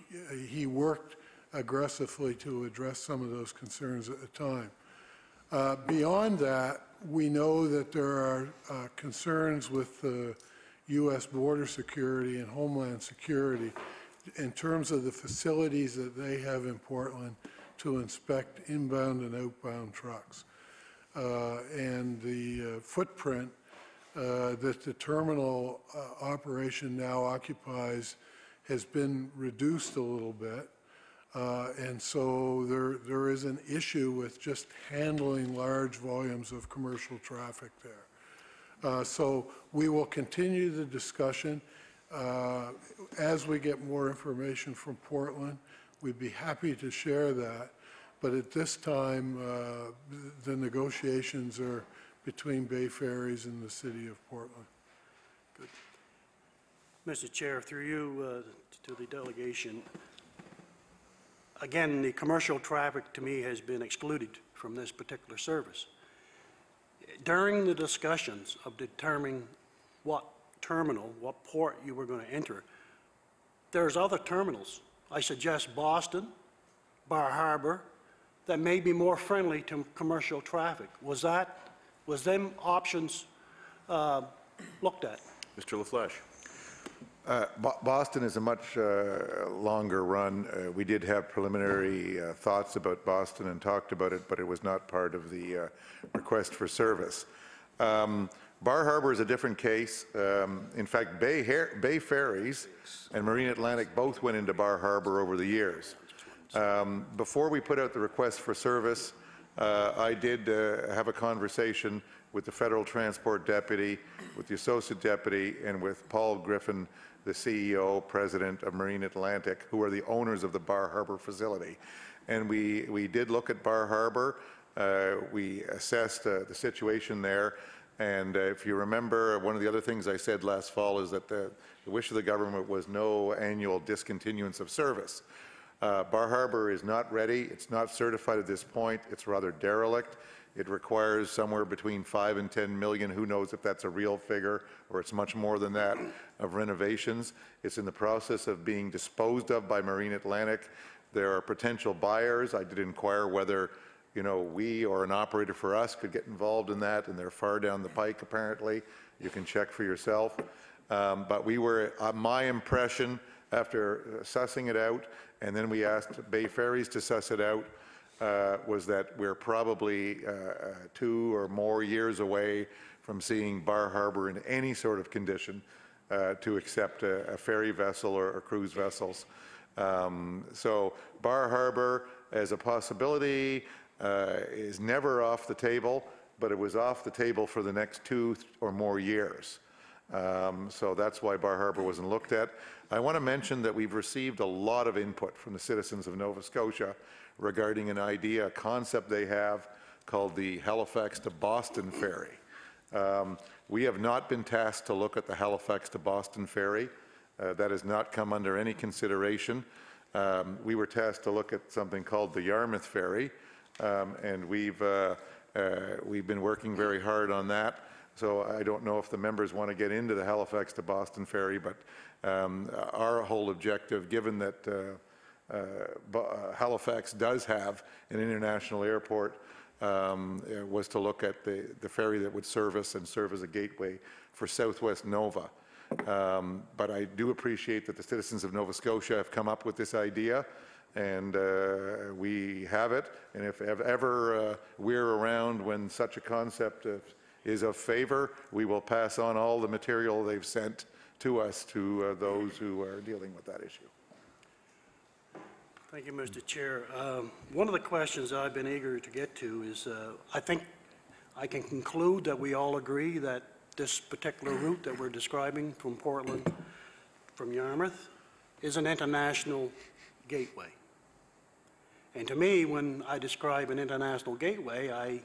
he worked aggressively to address some of those concerns at the time. Beyond that, we know that there are concerns with the U.S. border security and homeland security in terms of the facilities that they have in Portland to inspect inbound and outbound trucks. And the footprint that the terminal operation now occupies has been reduced a little bit. And so there is an issue with just handling large volumes of commercial traffic there. So we will continue the discussion. As we get more information from Portland, we'd be happy to share that. But at this time, the negotiations are between Bay Ferries and the City of Portland. Good. Mr. Chair, through you to the delegation, again, the commercial traffic to me has been excluded from this particular service. During the discussions of determining what terminal, what port you were going to enter, there's other terminals. I suggest Boston, Bar Harbor, that may be more friendly to commercial traffic. Was them options looked at? Mr. LaFleche. Boston is a much longer run. We did have preliminary thoughts about Boston and talked about it, but it was not part of the request for service. Bar Harbor is a different case. In fact, Bay Ferries and Marine Atlantic both went into Bar Harbor over the years. Before we put out the request for service, I did have a conversation with the Federal Transport Deputy, with the Associate Deputy, and with Paul Griffin, the CEO, President of Marine Atlantic, who are the owners of the Bar Harbor facility. And we did look at Bar Harbor. We assessed the situation there. And if you remember, one of the other things I said last fall is that the wish of the government was no annual discontinuance of service. Bar Harbor is not ready. It's not certified at this point. It's rather derelict. It requires somewhere between 5 and 10 million, who knows if that's a real figure or it's much more than that, of renovations. It's in the process of being disposed of by Marine Atlantic. There are potential buyers. I did inquire whether, you know, we or an operator for us could get involved in that, and they're far down the pike apparently. You can check for yourself. But we were, my impression after sussing it out, and then we asked Bay Ferries to suss it out, was that we're probably 2 or more years away from seeing Bar Harbor in any sort of condition to accept a ferry vessel or cruise vessels. So Bar Harbor as a possibility is never off the table, but it was off the table for the next 2 or more years. So that's why Bar Harbor wasn't looked at. I want to mention that we've received a lot of input from the citizens of Nova Scotia regarding an idea, a concept they have called the Halifax to Boston ferry. We have not been tasked to look at the Halifax to Boston ferry. That has not come under any consideration. We were tasked to look at something called the Yarmouth ferry, and we've been working very hard on that. So I don't know if the members want to get into the Halifax to Boston ferry, but our whole objective, given that Halifax does have an international airport, was to look at the ferry that would service and serve as a gateway for Southwest Nova. But I do appreciate that the citizens of Nova Scotia have come up with this idea, and we have it. And if ever we're around when such a concept is of favor, we will pass on all the material they've sent to us to those who are dealing with that issue. Thank you, Mr. Chair. One of the questions I've been eager to get to is, I think I can conclude that we all agree that this particular route that we're describing from Portland, from Yarmouth, is an international gateway. And to me, when I describe an international gateway,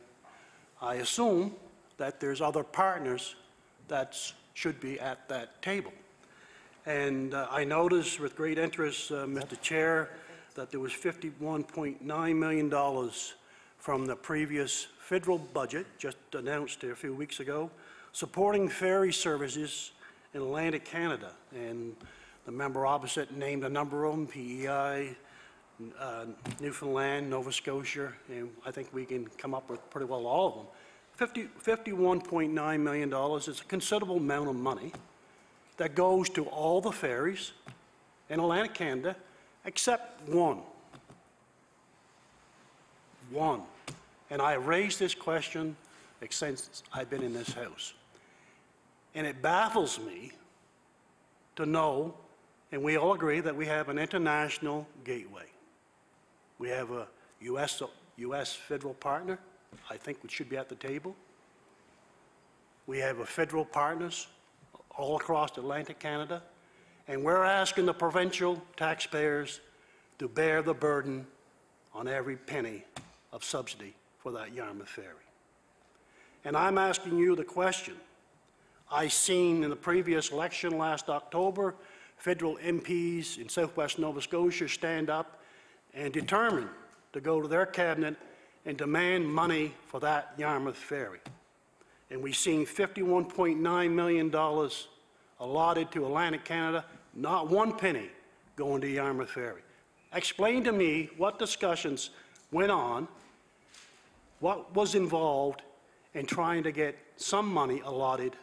I assume that there's other partners that should be at that table. And I noticed with great interest, Mr. Chair, that there was $51.9 million from the previous federal budget, just announced a few weeks ago, supporting ferry services in Atlantic Canada. And the member opposite named a number of them, PEI, Newfoundland, Nova Scotia, and I think we can come up with pretty well all of them. $51.9 million is a considerable amount of money that goes to all the ferries in Atlantic Canada except one. One. And I raised this question since I've been in this House. And it baffles me to know, and we all agree, that we have an international gateway. We have a U.S. federal partner, I think, which should be at the table. We have a federal partners all across Atlantic Canada, and we're asking the provincial taxpayers to bear the burden on every penny of subsidy for that Yarmouth ferry. And I'm asking you the question. I seen in the previous election last October, federal MPs in Southwest Nova Scotia stand up and determined to go to their cabinet and demand money for that Yarmouth ferry. And we've seen $51.9 million allotted to Atlantic Canada, not one penny going to Yarmouth Ferry. Explain to me what discussions went on, what was involved in trying to get some money allotted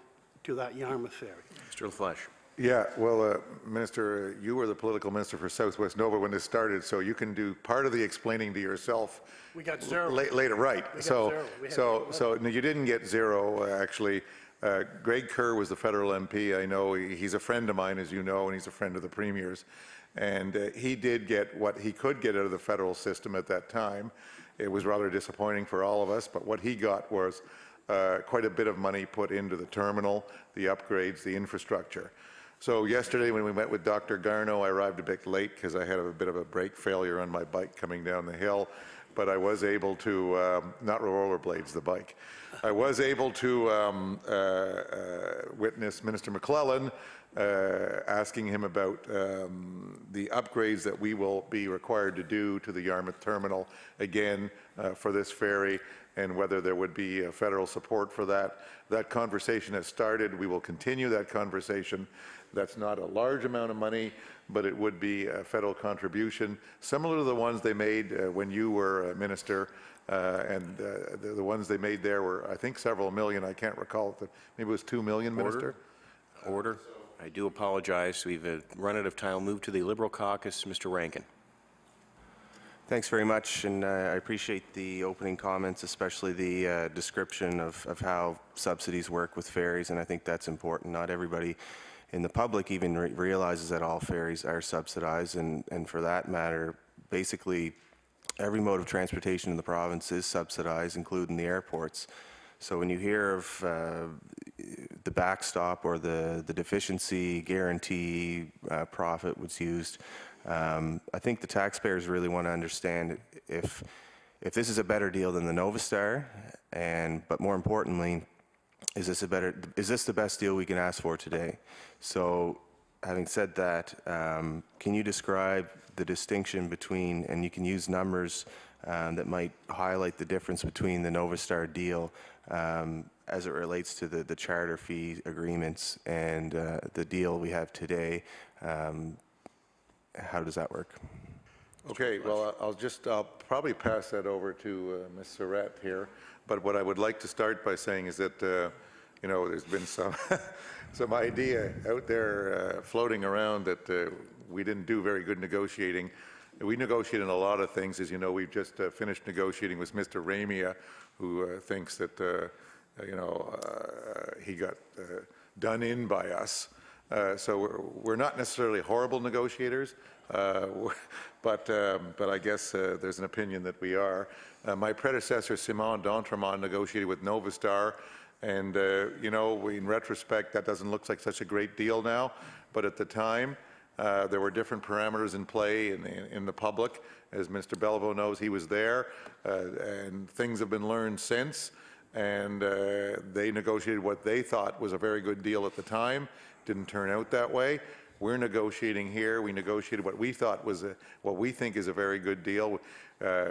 to that Yarmouth Ferry. Mr. LaFleche. Yeah, well, Minister, you were the political minister for Southwest Nova when this started, so you can do part of the explaining to yourself. We got zero. Later, right. We got So, zero. We had so no, you didn't get zero, actually. Greg Kerr was the federal MP. I know he's a friend of mine, as you know, and he's a friend of the Premier's. And he did get what he could get out of the federal system at that time. It was rather disappointing for all of us, but what he got was quite a bit of money put into the terminal, the upgrades, the infrastructure. So yesterday when we met with Dr. Garneau, I arrived a bit late because I had a bit of a brake failure on my bike coming down the hill, but I was able to, not rollerblades, the bike. I was able to witness Minister McClellan asking him about the upgrades that we will be required to do to the Yarmouth terminal again for this ferry, and whether there would be federal support for that. That conversation has started. We will continue that conversation. That's not a large amount of money, but it would be a federal contribution, similar to the ones they made when you were minister, and the ones they made there were, I think, several million. I can't recall. Maybe it was 2 million, Minister? Order. I do apologize. We've run out of time. I'll move to the Liberal Caucus. Mr. Rankin. Thanks very much, and I appreciate the opening comments, especially the description of how subsidies work with ferries, and I think that's important. Not everybody in the public even realizes that all ferries are subsidized, and for that matter, basically every mode of transportation in the province is subsidized, including the airports. So when you hear of the backstop or the deficiency guarantee profit was used, I think the taxpayers really want to understand if this is a better deal than the Nova Star, but more importantly, is this the best deal we can ask for today? So, having said that, can you describe the distinction between, and you can use numbers that might highlight the difference between the Nova Star deal as it relates to the charter fee agreements and the deal we have today? How does that work? Okay, well, I'll probably pass that over to Ms. Surratt here. But what I would like to start by saying is that, you know, there's been some idea out there floating around that we didn't do very good negotiating. We negotiated a lot of things. As you know, we've just finished negotiating with Mr. Ramia, who thinks that, you know, he got done in by us. So we're not necessarily horrible negotiators, but I guess there's an opinion that we are. My predecessor, Simon d'Entremont, negotiated with Nova Star, and you know, in retrospect, that doesn't look like such a great deal now, but at the time, there were different parameters in play in the public. As Mr. Bellevaux knows, he was there, and things have been learned since, and they negotiated what they thought was a very good deal at the time. Didn't turn out that way. We're negotiating here. We negotiated what we thought was what we think is a very good deal.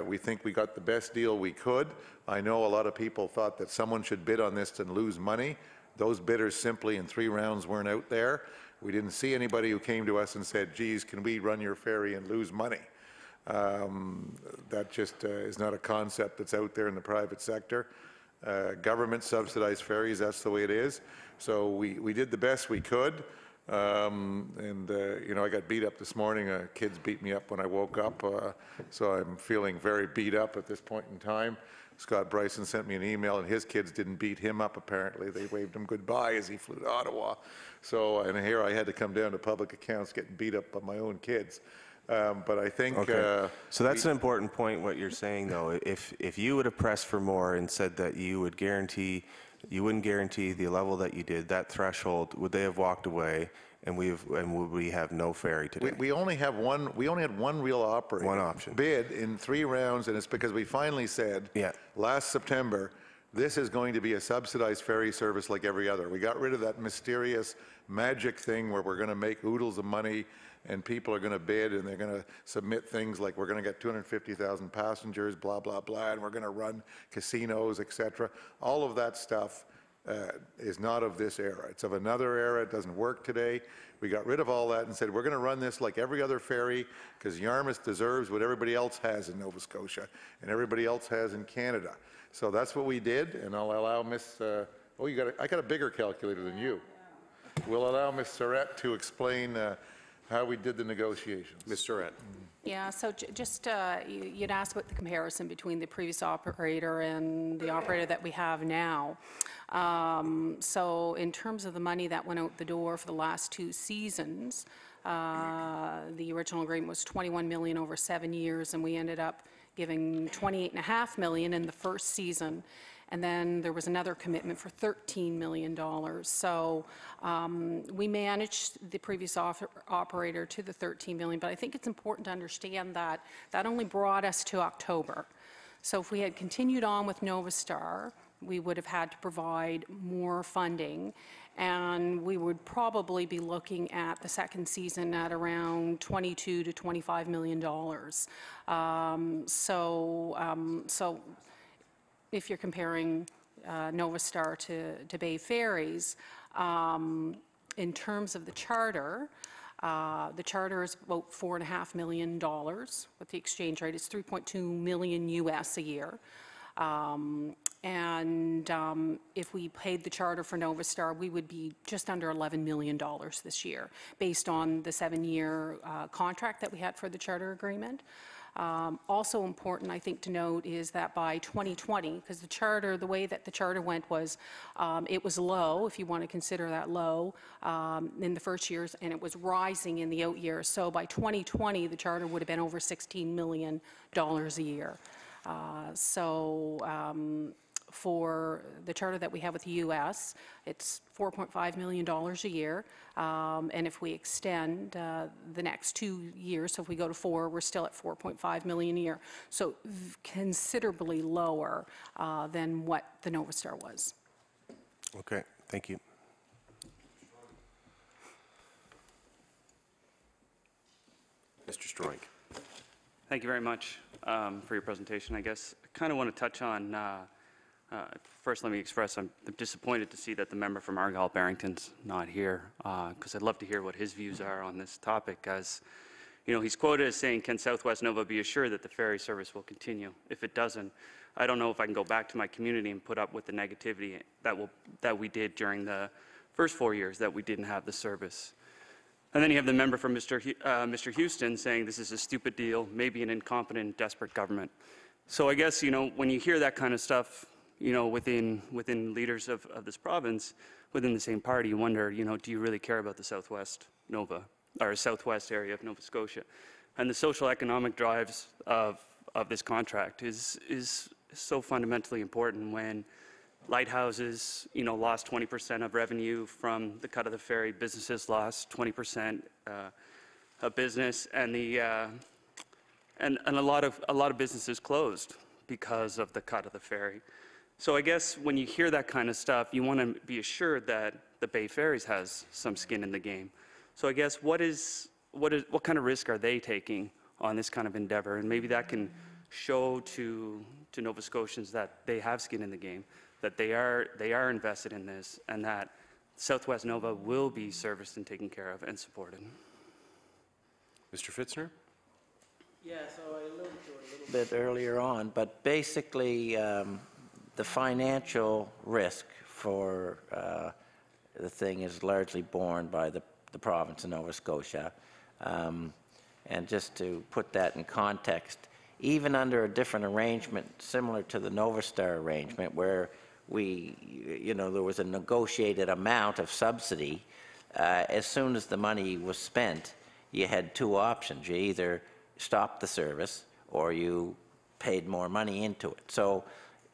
We think we got the best deal we could. I know a lot of people thought that someone should bid on this and lose money. Those bidders simply in 3 rounds weren't out there. We didn't see anybody who came to us and said, geez, can we run your ferry and lose money? That just is not a concept that's out there in the private sector. Government subsidized ferries, that's the way it is. So we did the best we could. You know, I got beat up this morning. Kids beat me up when I woke up, so I'm feeling very beat up at this point in time. Scott Bryson sent me an email, and his kids didn't beat him up, apparently. They waved him goodbye as he flew to Ottawa. So, and here I had to come down to public accounts getting beat up by my own kids. But I think... Okay. So that's an important point, what you're saying, though. If you would have pressed for more and said that you would guarantee, you wouldn't guarantee the level that you did, that threshold, would they have walked away, and would we have no ferry today? We only have one. We only had one real operator. One option. Bid in 3 rounds, and it's because we finally said last September This is going to be a subsidized ferry service like every other. We got rid of that mysterious magic thing where we're going to make oodles of money and people are going to bid and they're going to submit things like we're going to get 250,000 passengers, blah, blah, blah, and we're going to run casinos, etc. All of that stuff is not of this era. It's of another era. It doesn't work today. We got rid of all that and said we're going to run this like every other ferry because Yarmouth deserves what everybody else has in Nova Scotia and everybody else has in Canada. So that's what we did, and I'll allow Miss. I got a bigger calculator than you. We'll allow Miss Surratt to explain how we did the negotiations. Ms. Surratt. Yeah, so just, you'd asked about the comparison between the previous operator and the operator that we have now. So in terms of the money that went out the door for the last 2 seasons, the original agreement was $21 million over 7 years, and we ended up giving $28.5 million in the first season. And then there was another commitment for $13 million. So we managed the previous operator to the $13 million, but I think it's important to understand that that only brought us to October. So if we had continued on with Nova Star, we would have had to provide more funding, and we would probably be looking at the second season at around $22 to $25 million. So if you're comparing Nova Star to Bay Ferries, in terms of the charter is about $4.5 million. With the exchange rate, it's 3.2 million US a year. If we paid the charter for Nova Star, we would be just under $11 million this year, based on the 7-year contract that we had for the charter agreement. Also important, I think, to note is that by 2020, because the charter, the way that the charter went was, it was low, if you want to consider that low, in the first years, and it was rising in the out years. So by 2020, the charter would have been over $16 million a year. For the charter that we have with the U.S., it's $4.5 million a year. And if we extend the next 2 years, so if we go to 4, we're still at $4.5 million a year. So considerably lower than what the Nova Star was. Okay, thank you. Mr. Stroink. Thank you very much for your presentation. I guess I kind of want to touch on, first let me express I'm disappointed to see that the member from Argyle-Barrington's not here, because I'd love to hear what his views are on this topic. As you know, he's quoted as saying, can Southwest Nova be assured that the ferry service will continue? If it doesn't, I don't know if I can go back to my community and put up with the negativity that we did during the first 4 years that we didn't have the service. And then you have the member from Mr. Houston saying this is a stupid deal, maybe an incompetent, desperate government. So I guess, you know, when you hear that kind of stuff, you know, within leaders of this province, within the same party, you wonder, you know, do you really care about the Southwest Nova, or Southwest area of Nova Scotia? And the social economic drives of this contract is so fundamentally important when lighthouses, you know, lost 20% of revenue from the cut of the ferry. Businesses lost 20% of business, and a lot of businesses closed because of the cut of the ferry. So I guess when you hear that kind of stuff, you want to be assured that the Bay Ferries has some skin in the game. So I guess what kind of risk are they taking on this kind of endeavor? And maybe that can show to Nova Scotians that they have skin in the game, that they are invested in this, and that Southwest Nova will be serviced and taken care of and supported. Mr. Fitzner? Yeah, so I alluded to it a little bit earlier on, but basically the financial risk for the thing is largely borne by the province of Nova Scotia. And just to put that in context, even under a different arrangement similar to the Nova Star arrangement, where there was a negotiated amount of subsidy, as soon as the money was spent, you had 2 options. You either stopped the service or you paid more money into it. So,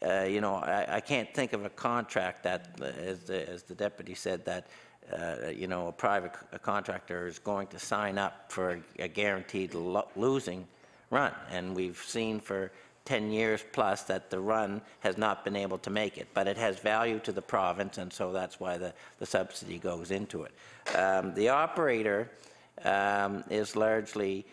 I can't think of a contract that, as the deputy said, that a private contractor is going to sign up for a guaranteed losing run. And we've seen for 10 years plus that the run has not been able to make it, but it has value to the province, and so that's why the subsidy goes into it. The operator is largely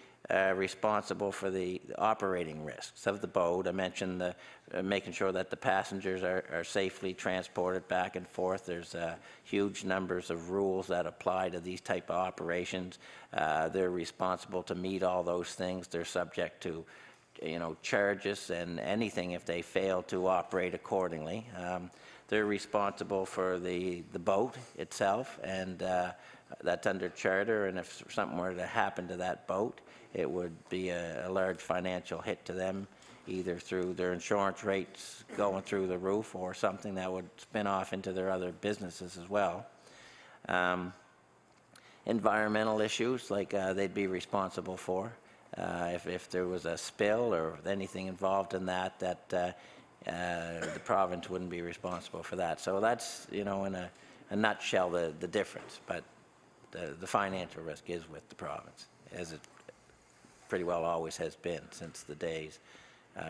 responsible for the operating risks of the boat. I mentioned the, making sure that the passengers are safely transported back and forth. There's huge numbers of rules that apply to these type of operations. They're responsible to meet all those things. They're subject to, you know, charges and anything if they fail to operate accordingly. They're responsible for the boat itself, and that's under charter, and if something were to happen to that boat, it would be a large financial hit to them, either through their insurance rates going through the roof or something that would spin off into their other businesses as well. Environmental issues, like they'd be responsible for. If there was a spill or anything involved in that, the province wouldn't be responsible for that. So that's, you know, in a nutshell, the difference. But the financial risk is with the province, as it pretty well always has been since the days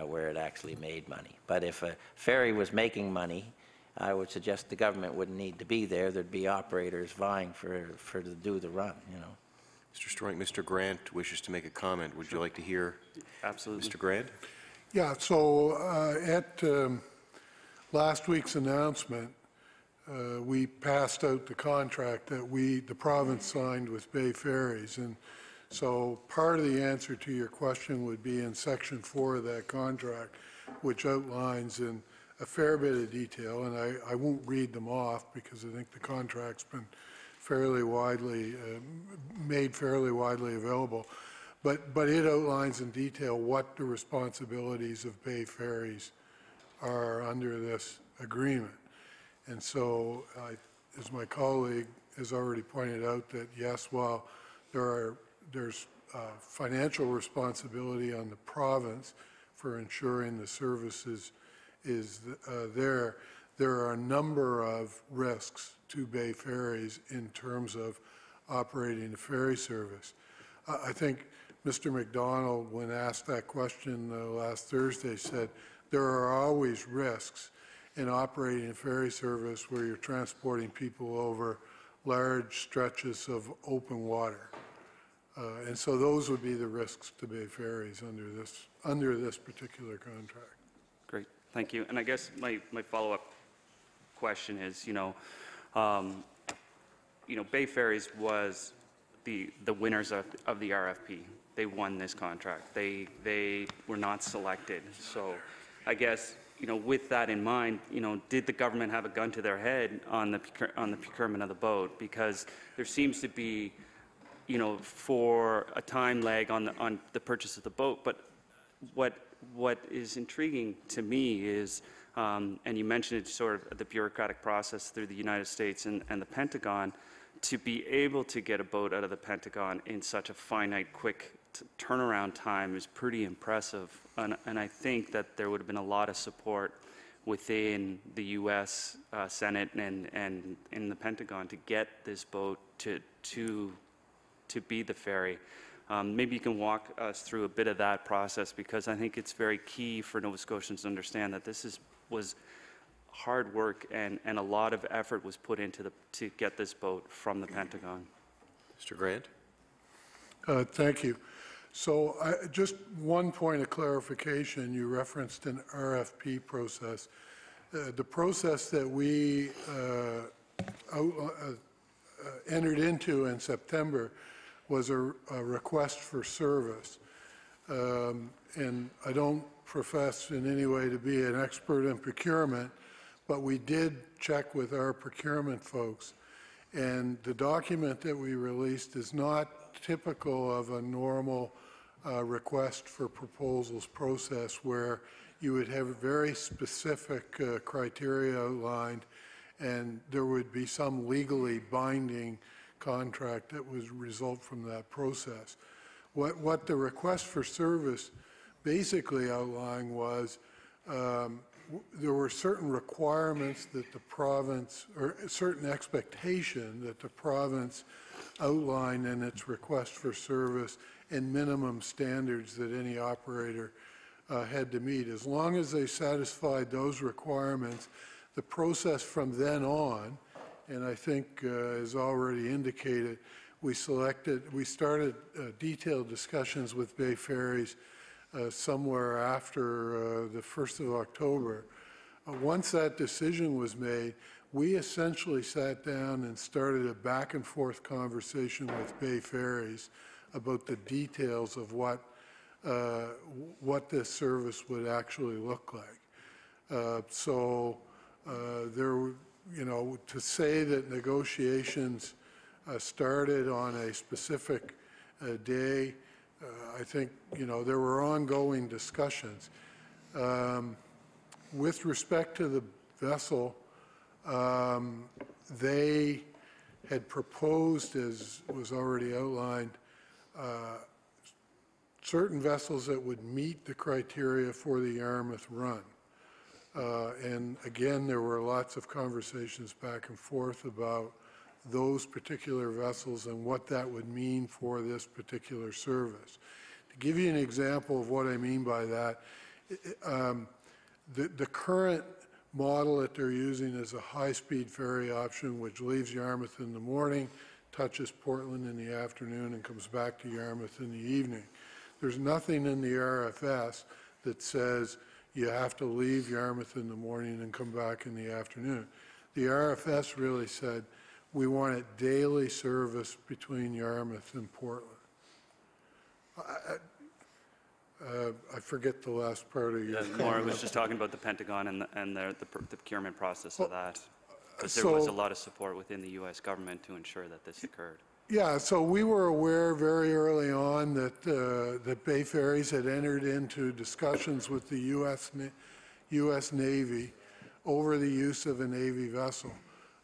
where it actually made money. But if a ferry was making money, I would suggest the government wouldn't need to be there. There'd be operators vying to do the run, you know. Mr. Stroink, Mr. Grant wishes to make a comment. Would you like to hear Absolutely. Mr. Grant? Yeah, so at last week's announcement, we passed out the contract that the province signed with Bay Ferries. And so part of the answer to your question would be in Section 4 of that contract, which outlines in a fair bit of detail, and I won't read them off because I think the contract's been fairly widely, made fairly widely available. But it outlines in detail what the responsibilities of Bay Ferries are under this agreement. And so, as my colleague has already pointed out, that yes, while there's financial responsibility on the province for ensuring the services is there are a number of risks to Bay Ferries in terms of operating the ferry service. I think Mr. McDonald, when asked that question last Thursday, said there are always risks in operating a ferry service where you're transporting people over large stretches of open water. And so those would be the risks to Bay Ferries under this particular contract. Great, thank you. And I guess my follow-up question is, Bay Ferries was the winners of the RFP. They won this contract. They were not selected. So I guess, with that in mind, did the government have a gun to their head on the procurement of the boat? Because there seems to be, for a time lag on the purchase of the boat. But what is intriguing to me is, and you mentioned it, sort of the bureaucratic process through the United States and the Pentagon, to be able to get a boat out of the Pentagon in such a finite, quick turnaround time is pretty impressive. And I think that there would have been a lot of support within the U.S. Senate and in the Pentagon to get this boat to be the ferry. Maybe you can walk us through a bit of that process, because I think it's very key for Nova Scotians to understand that this was hard work and a lot of effort was put into to get this boat from the Pentagon. Mr. Grant? Thank you. So just one point of clarification. You referenced an RFP process. The process that we entered into in September was a request for service. And I don't profess in any way to be an expert in procurement, but we did check with our procurement folks. And the document that we released is not typical of a normal request for proposals process, where you would have very specific criteria outlined, and there would be some legally binding contract that would result from that process. What the request for service basically outlined was there were certain requirements that the province, or certain expectation that the province outlined in its request for service, and minimum standards that any operator had to meet. As long as they satisfied those requirements, the process from then on, and I think as already indicated, we started detailed discussions with Bay Ferries somewhere after the 1st of October. Once that decision was made, we essentially sat down and started a back and forth conversation with Bay Ferries about the details of what this service would actually look like. To say that negotiations started on a specific day, I think, there were ongoing discussions. With respect to the vessel, they had proposed, as was already outlined, certain vessels that would meet the criteria for the Yarmouth run. And again, there were lots of conversations back and forth about those particular vessels and what that would mean for this particular service. To give you an example of what I mean by that, the current model that they're using is a high-speed ferry option, which leaves Yarmouth in the morning, touches Portland in the afternoon, and comes back to Yarmouth in the evening. There's nothing in the RFS that says you have to leave Yarmouth in the morning and come back in the afternoon. The RFS really said we want a daily service between Yarmouth and Portland. I forget the last part of your comment. Maura was just talking about the Pentagon and the procurement process of that. Because there was a lot of support within the U.S. government to ensure that this occurred. Yeah, so we were aware very early on that that Bay Ferries had entered into discussions with the U.S. Navy over the use of a Navy vessel.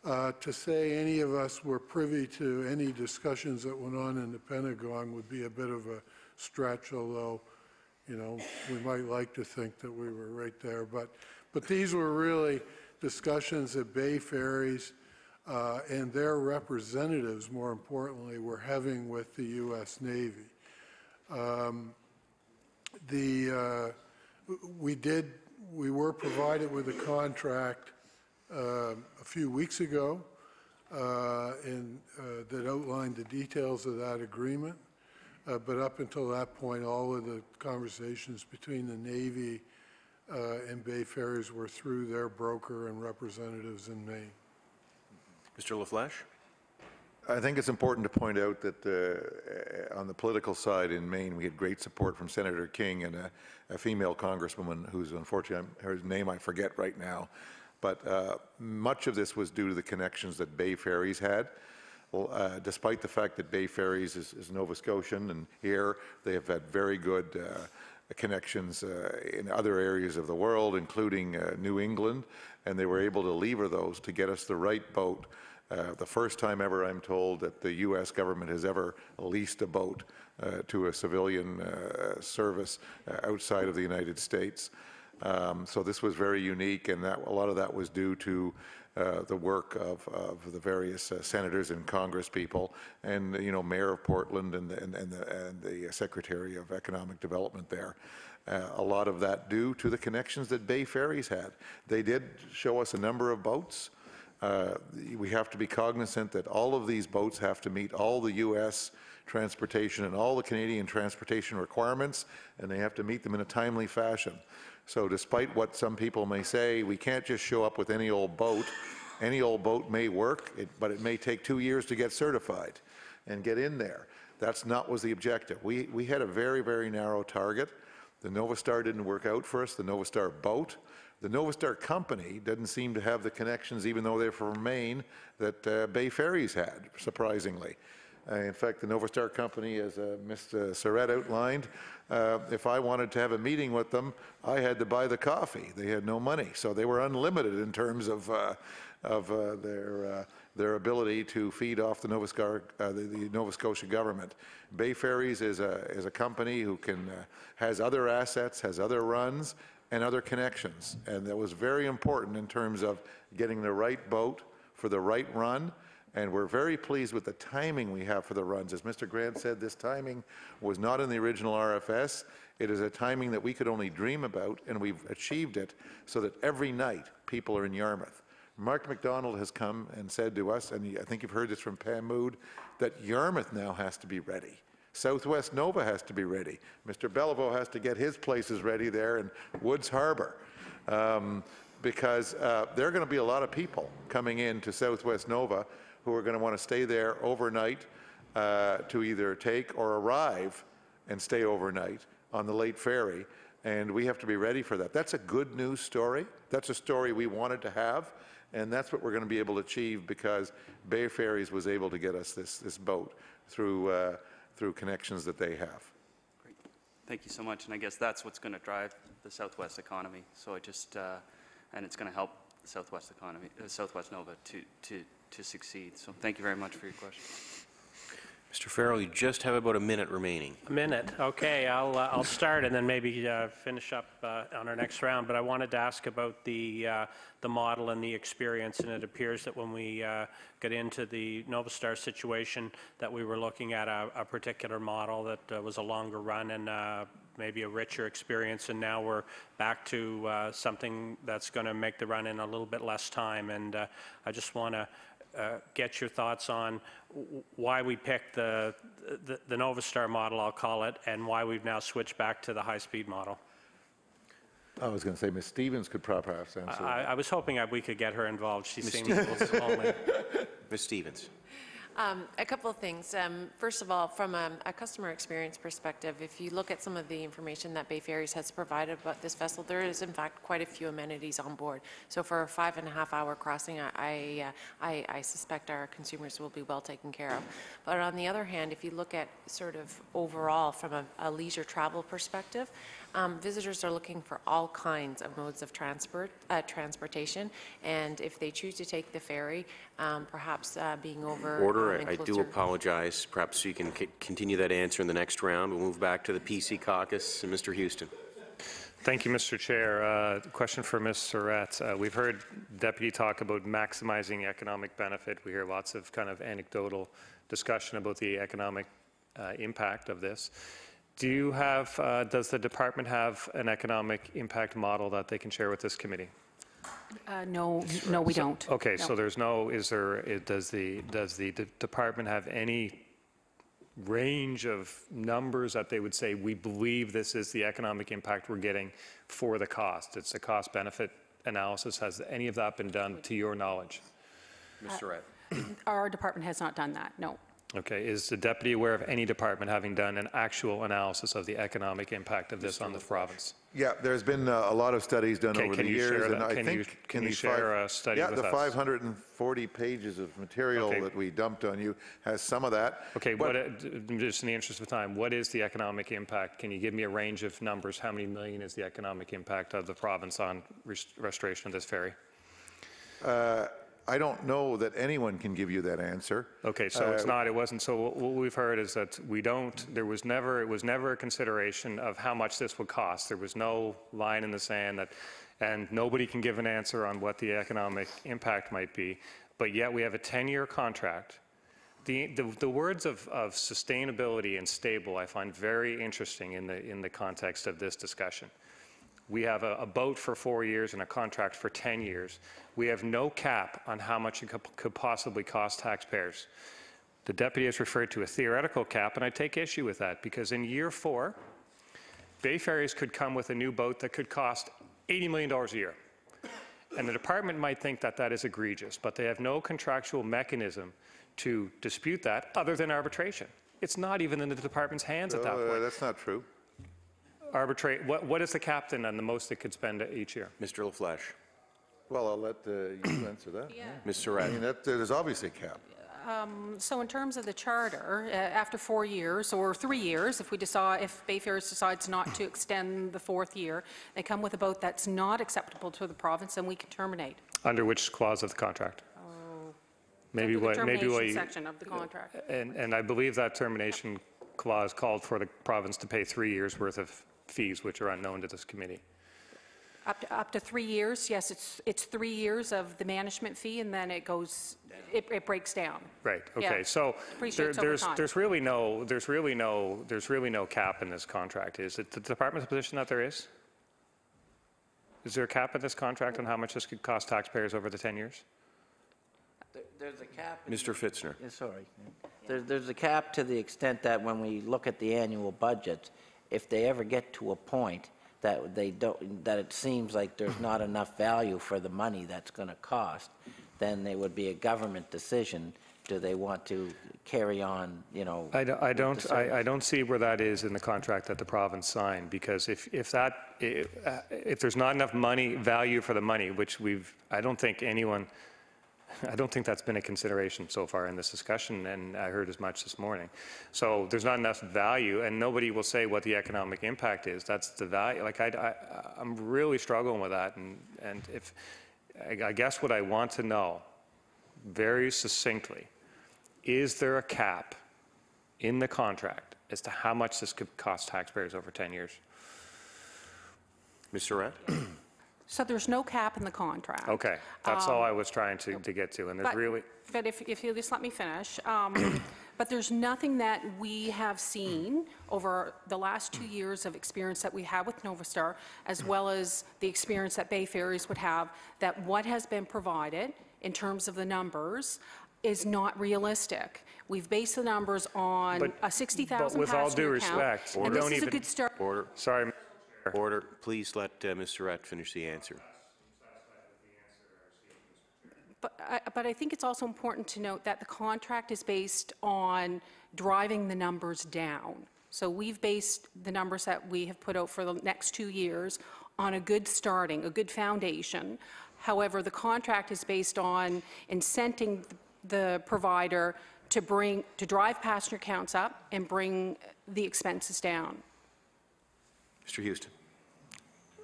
To say any of us were privy to any discussions that went on in the Pentagon would be a bit of a stretch, although, we might like to think that we were right there. But these were really discussions that Bay Ferries and their representatives, more importantly, were having with the U.S. Navy. We were provided with a contract a few weeks ago that outlined the details of that agreement. But up until that point, all of the conversations between the Navy and Bay Ferries were through their broker and representatives in Maine. Mr. LaFleche? I think it's important to point out that on the political side in Maine, we had great support from Senator King and a female congresswoman who's unfortunately, her name I forget right now. But much of this was due to the connections that Bay Ferries had. Well, despite the fact that Bay Ferries is Nova Scotian and here, they have had very good connections in other areas of the world, including New England, and they were able to lever those to get us the right boat. The first time ever, I'm told, that the U.S. government has ever leased a boat to a civilian service outside of the United States. So this was very unique, and a lot of that was due to the work of the various senators and Congress people, and Mayor of Portland and the Secretary of Economic Development there. A lot of that due to the connections that Bay Ferries had. They did show us a number of boats. We have to be cognizant that all of these boats have to meet all the U.S. transportation and all the Canadian transportation requirements, and they have to meet them in a timely fashion. So despite what some people may say, we can't just show up with any old boat. Any old boat may work, but it may take 2 years to get certified and get in there. That's not was the objective. We had a very, very narrow target. The Nova Star didn't work out for us, the Nova Star boat. The Nova Star company didn't seem to have the connections, even though they're from Maine, that Bay Ferries had, surprisingly. In fact, the Nova Star company, as Ms. Surratt outlined, if I wanted to have a meeting with them, I had to buy the coffee. They had no money, so they were unlimited in terms of their ability to feed off the Nova Scotia government. Bay Ferries is a company who has other assets, has other runs, and other connections, and that was very important in terms of getting the right boat for the right run And we're very pleased with the timing we have for the runs. As Mr. Grant said, this timing was not in the original RFS. It is a timing that we could only dream about, and we've achieved it so that every night people are in Yarmouth. Mark MacDonald has come and said to us, and I think you've heard this from Pam Mood, that Yarmouth now has to be ready. Southwest Nova has to be ready. Mr. Bellevaux has to get his places ready there in Woods Harbor. Because there are going to be a lot of people coming in to Southwest Nova who are going to want to stay there overnight to either take or arrive and stay overnight on the late ferry, and we have to be ready for that. That's a good news story. That's a story we wanted to have, and that's what we're going to be able to achieve because Bay Ferries was able to get us this boat through connections that they have. Great. Thank you so much, and I guess that's what's going to drive the Southwest economy. So and it's going to help the Southwest economy, Southwest Nova to succeed. So thank you very much for your question. Mr. Farrell, you just have about a minute remaining. A minute, okay. I'll start and then maybe finish up on our next round. But I wanted to ask about the model and the experience. And it appears that when we got into the Novastar situation, that we were looking at a particular model that was a longer run and maybe a richer experience. And now we're back to something that's going to make the run in a little bit less time. And I just want to get your thoughts on why we picked the Novastar model, I'll call it, and why we've now switched back to the high-speed model. I was going to say Ms. Stevens could perhaps answer. I was hoping we could get her involved. She seems a little lonely. Ms. Stevens. A couple of things. First of all, from a customer experience perspective, if you look at some of the information that Bay Ferries has provided about this vessel, there is in fact quite a few amenities on board. So for a 5.5-hour crossing, I suspect our consumers will be well taken care of. But on the other hand, if you look at sort of overall from a leisure travel perspective, visitors are looking for all kinds of modes of transportation, and if they choose to take the ferry, perhaps being over... Order, I do apologize. Perhaps you can continue that answer in the next round. We'll move back to the PC Caucus and Mr. Houston. Thank you, Mr. Chair. Question for Ms. Surratt. We've heard Deputy talk about maximizing economic benefit. We hear lots of kind of anecdotal discussion about the economic impact of this. Do you have, does the department have an economic impact model that they can share with this committee? No, we don't. Okay, No. so there's no, does the department have any range of numbers that they would say, we believe this is the economic impact we're getting for the cost? It's a cost benefit analysis. Has any of that been done to your knowledge? Ms. Surratt. Our department has not done that, no. Okay, is the deputy aware of any department having done an actual analysis of the economic impact of this on the province? Yeah, there's been a lot of studies done over the years, and I think can you share a study with us? Yeah, the 540 pages of material that we dumped on you has some of that. Okay, just in the interest of time, what is the economic impact? Can you give me a range of numbers? How many million is the economic impact of the province on restoration of this ferry? I don't know that anyone can give you that answer. Okay, so it wasn't, so what we've heard is that it was never a consideration of how much this would cost. There was no line in the sand and nobody can give an answer on what the economic impact might be, but yet we have a 10-year contract. The words of sustainability and stable I find very interesting in the context of this discussion. We have a boat for 4 years and a contract for 10 years. We have no cap on how much it could possibly cost taxpayers. The deputy has referred to a theoretical cap, and I take issue with that because in year 4, Bay Ferries could come with a new boat that could cost $80 million a year. And the department might think that that is egregious, but they have no contractual mechanism to dispute that other than arbitration. It's not even in the department's hands at that point. That's not true. What is the cap then on the most it could spend each year? Mr. LaFleche. Well, I'll let you answer that. Yeah. Ms. Surratt. I mean, there's obviously a cap. So in terms of the charter, after 4 years or 3 years, if Bay Ferries decides not to extend the 4th year, they come with a boat that's not acceptable to the province, and we can terminate. Under which clause of the contract? Maybe the what termination section of the contract. And I believe that termination clause called for the province to pay 3 years' worth of fees, which are unknown to this committee. Up to 3 years, yes, it's 3 years of the management fee, and then it goes, it breaks down. Right, Yeah. okay. So Appreciate it's over time. there's really no cap in this contract. Is it the department's position that there is? Is there a cap in this contract on how much this could cost taxpayers over the 10 years? There's a cap. Mr. Fitzner. Yeah, sorry. There's a cap to the extent that when we look at the annual budget, if they ever get to a point that that it seems like there's not enough value for the money that's going to cost, then there would be a government decision. Do they want to carry on, I don't see where that is in the contract that the province signed, because if there's not enough value for the money, which I don't think that's been a consideration so far in this discussion, and I heard as much this morning. So there's not enough value, and nobody will say what the economic impact is. That's the value. Like I'm really struggling with that, and if I guess what I want to know very succinctly, is there a cap in the contract as to how much this could cost taxpayers over 10 years? Ms. Surratt? So there's no cap in the contract. Okay, that's all I was trying to get to, and there's really... But if you just let me finish, but there's nothing that we have seen over the last 2 years of experience that we have with Novastar, as well as the experience that Bay Ferries would have, that what has been provided in terms of the numbers is not realistic. We've based the numbers on a 60,000 passenger count. But with all due respect, and this is a good start. Order. Sorry. Order. Please let Ms. Surratt finish the answer. But I think it's also important to note that the contract is based on driving the numbers down. So we've based the numbers that we have put out for the next 2 years on a good starting, a good foundation. However, the contract is based on incenting the provider to drive passenger counts up and bring the expenses down. Mr. Houston.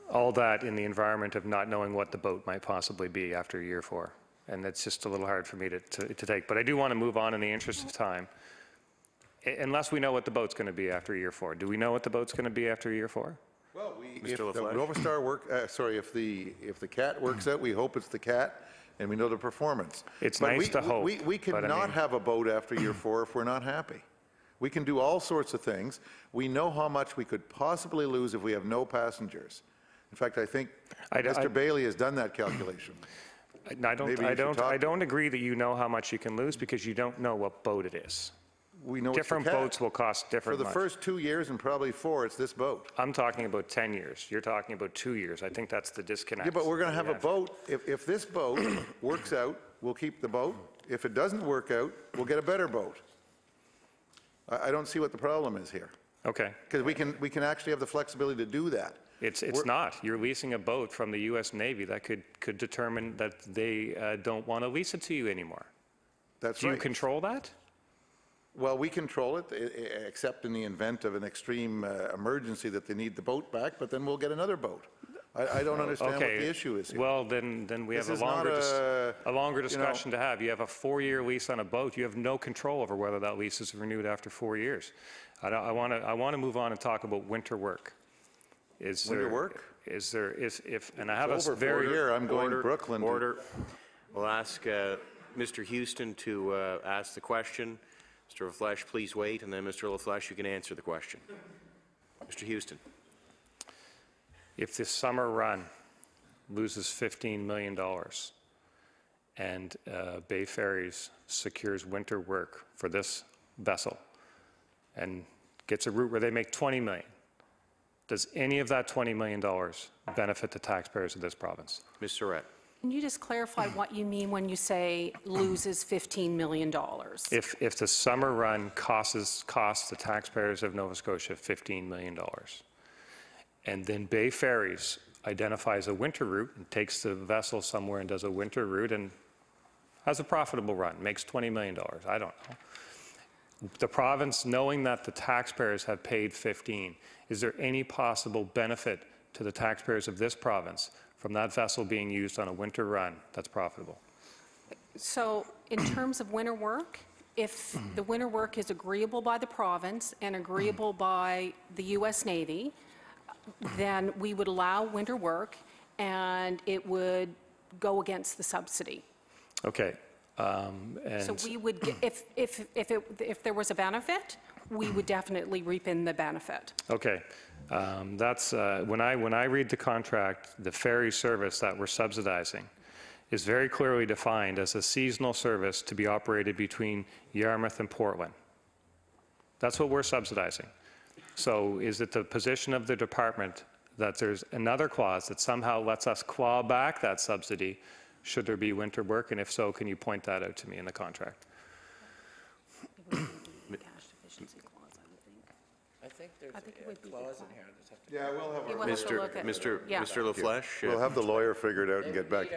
All that in the environment of not knowing what the boat might possibly be after year 4. And that's just a little hard for me to take. But I do want to move on in the interest of time. Unless we know what the boat's going to be after year 4. Do we know what the boat's going to be after year 4? Well, if the Novastar if the cat works out, we hope it's the cat, and we know the performance. It's nice to hope. We cannot have a boat after year 4 if we're not happy. We can do all sorts of things. We know how much we could possibly lose if we have no passengers. In fact, I think Mr. Bailey has done that calculation. I don't agree that you know how much you can lose, because you don't know what boat it is. We know different boats will cost different For the first 2 years and probably 4, it's this boat. I'm talking about 10 years. You're talking about 2 years. I think that's the disconnect. Yeah, but we're going to have a boat. If this boat works out, we'll keep the boat. If it doesn't work out, we'll get a better boat. I don't see what the problem is here. Okay. Because we can actually have the flexibility to do that. It's not. You're leasing a boat from the U.S. Navy that could determine that they don't want to lease it to you anymore. That's right. Do you control that? Well, we control it, except in the event of an extreme emergency that they need the boat back, but then we'll get another boat. I don't understand what the issue is here. Well, then we have a longer discussion to have. You have a 4-year lease on a boat. You have no control over whether that lease is renewed after 4 years. I want to move on and talk about winter work. Winter work? And I have over 4 year. I'm going to Brooklyn. Order. We'll ask Mr. Houston to ask the question. Mr. LaFleche, please wait, and then Mr. LaFleche, you can answer the question. Mr. Houston. If this summer run loses $15 million and Bay Ferries secures winter work for this vessel and gets a route where they make $20 million, does any of that $20 million benefit the taxpayers of this province? Ms. Surratt. Can you just clarify what you mean when you say loses $15 million? If the summer run costs the taxpayers of Nova Scotia $15 million, and then Bay Ferries identifies a winter route and takes the vessel somewhere and does a winter route and has a profitable run, makes $20 million, I don't know. The province, knowing that the taxpayers have paid 15, is there any possible benefit to the taxpayers of this province from that vessel being used on a winter run that's profitable? So in terms of winter work, if the winter work is agreeable by the province and agreeable by the U.S. Navy, then we would allow winter work, and it would go against the subsidy. Okay. So we would, if there was a benefit, we would definitely reap in the benefit. Okay. That's, when I read the contract, the ferry service that we're subsidizing is very clearly defined as a seasonal service to be operated between Yarmouth and Portland. That's what we're subsidizing. So is it the position of the department that there's another clause that somehow lets us claw back that subsidy should there be winter work? And if so, can you point that out to me in the contract? I think there's a clause in here. Yeah, we'll have We'll have to look at- yeah. Mr. LaFleche? We'll have the lawyer figure it out and get back.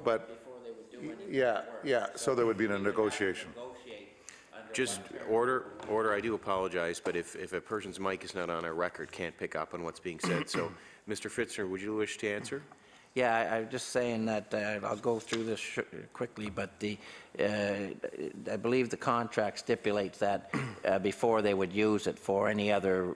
But, yeah, so there would be a negotiation. Just order, I do apologize, but if a person's mic is not on a record, can't pick up on what's being said. So, Mr. Fitzner, would you wish to answer? Yeah, I'm just saying that I'll go through this quickly, but I believe the contract stipulates that before they would use it for any other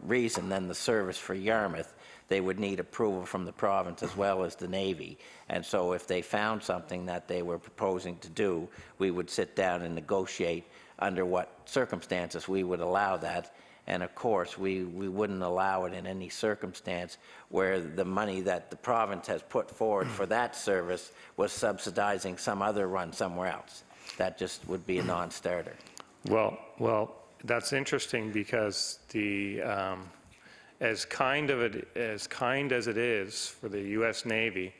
reason than the service for Yarmouth, they would need approval from the province as well as the Navy. And so if they found something that they were proposing to do, we would sit down and negotiate under what circumstances we would allow that. And of course, we wouldn't allow it in any circumstance where the money that the province has put forward for that service was subsidizing some other run somewhere else. That just would be a non-starter. Well, that's interesting because the as kind as it is for the U.S. Navy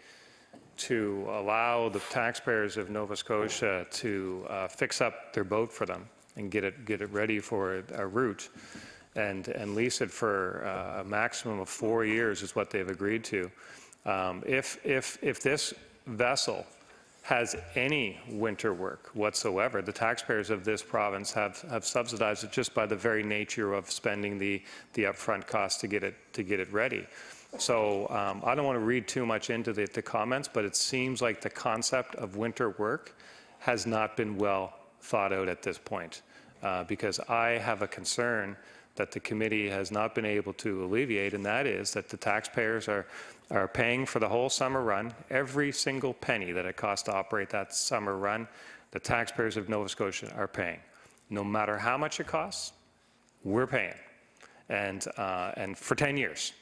to allow the taxpayers of Nova Scotia to fix up their boat for them and get it ready for a route, and lease it for a maximum of 4 years is what they've agreed to. If this vessel has any winter work whatsoever, the taxpayers of this province have subsidized it just by the very nature of spending the upfront cost to get it ready. So I don't want to read too much into the comments, but it seems like the concept of winter work has not been well thought out at this point, because I have a concern that the committee has not been able to alleviate, and that is that the taxpayers are paying for the whole summer run. Every single penny that it costs to operate that summer run, the taxpayers of Nova Scotia are paying. No matter how much it costs, we're paying, and for 10 years.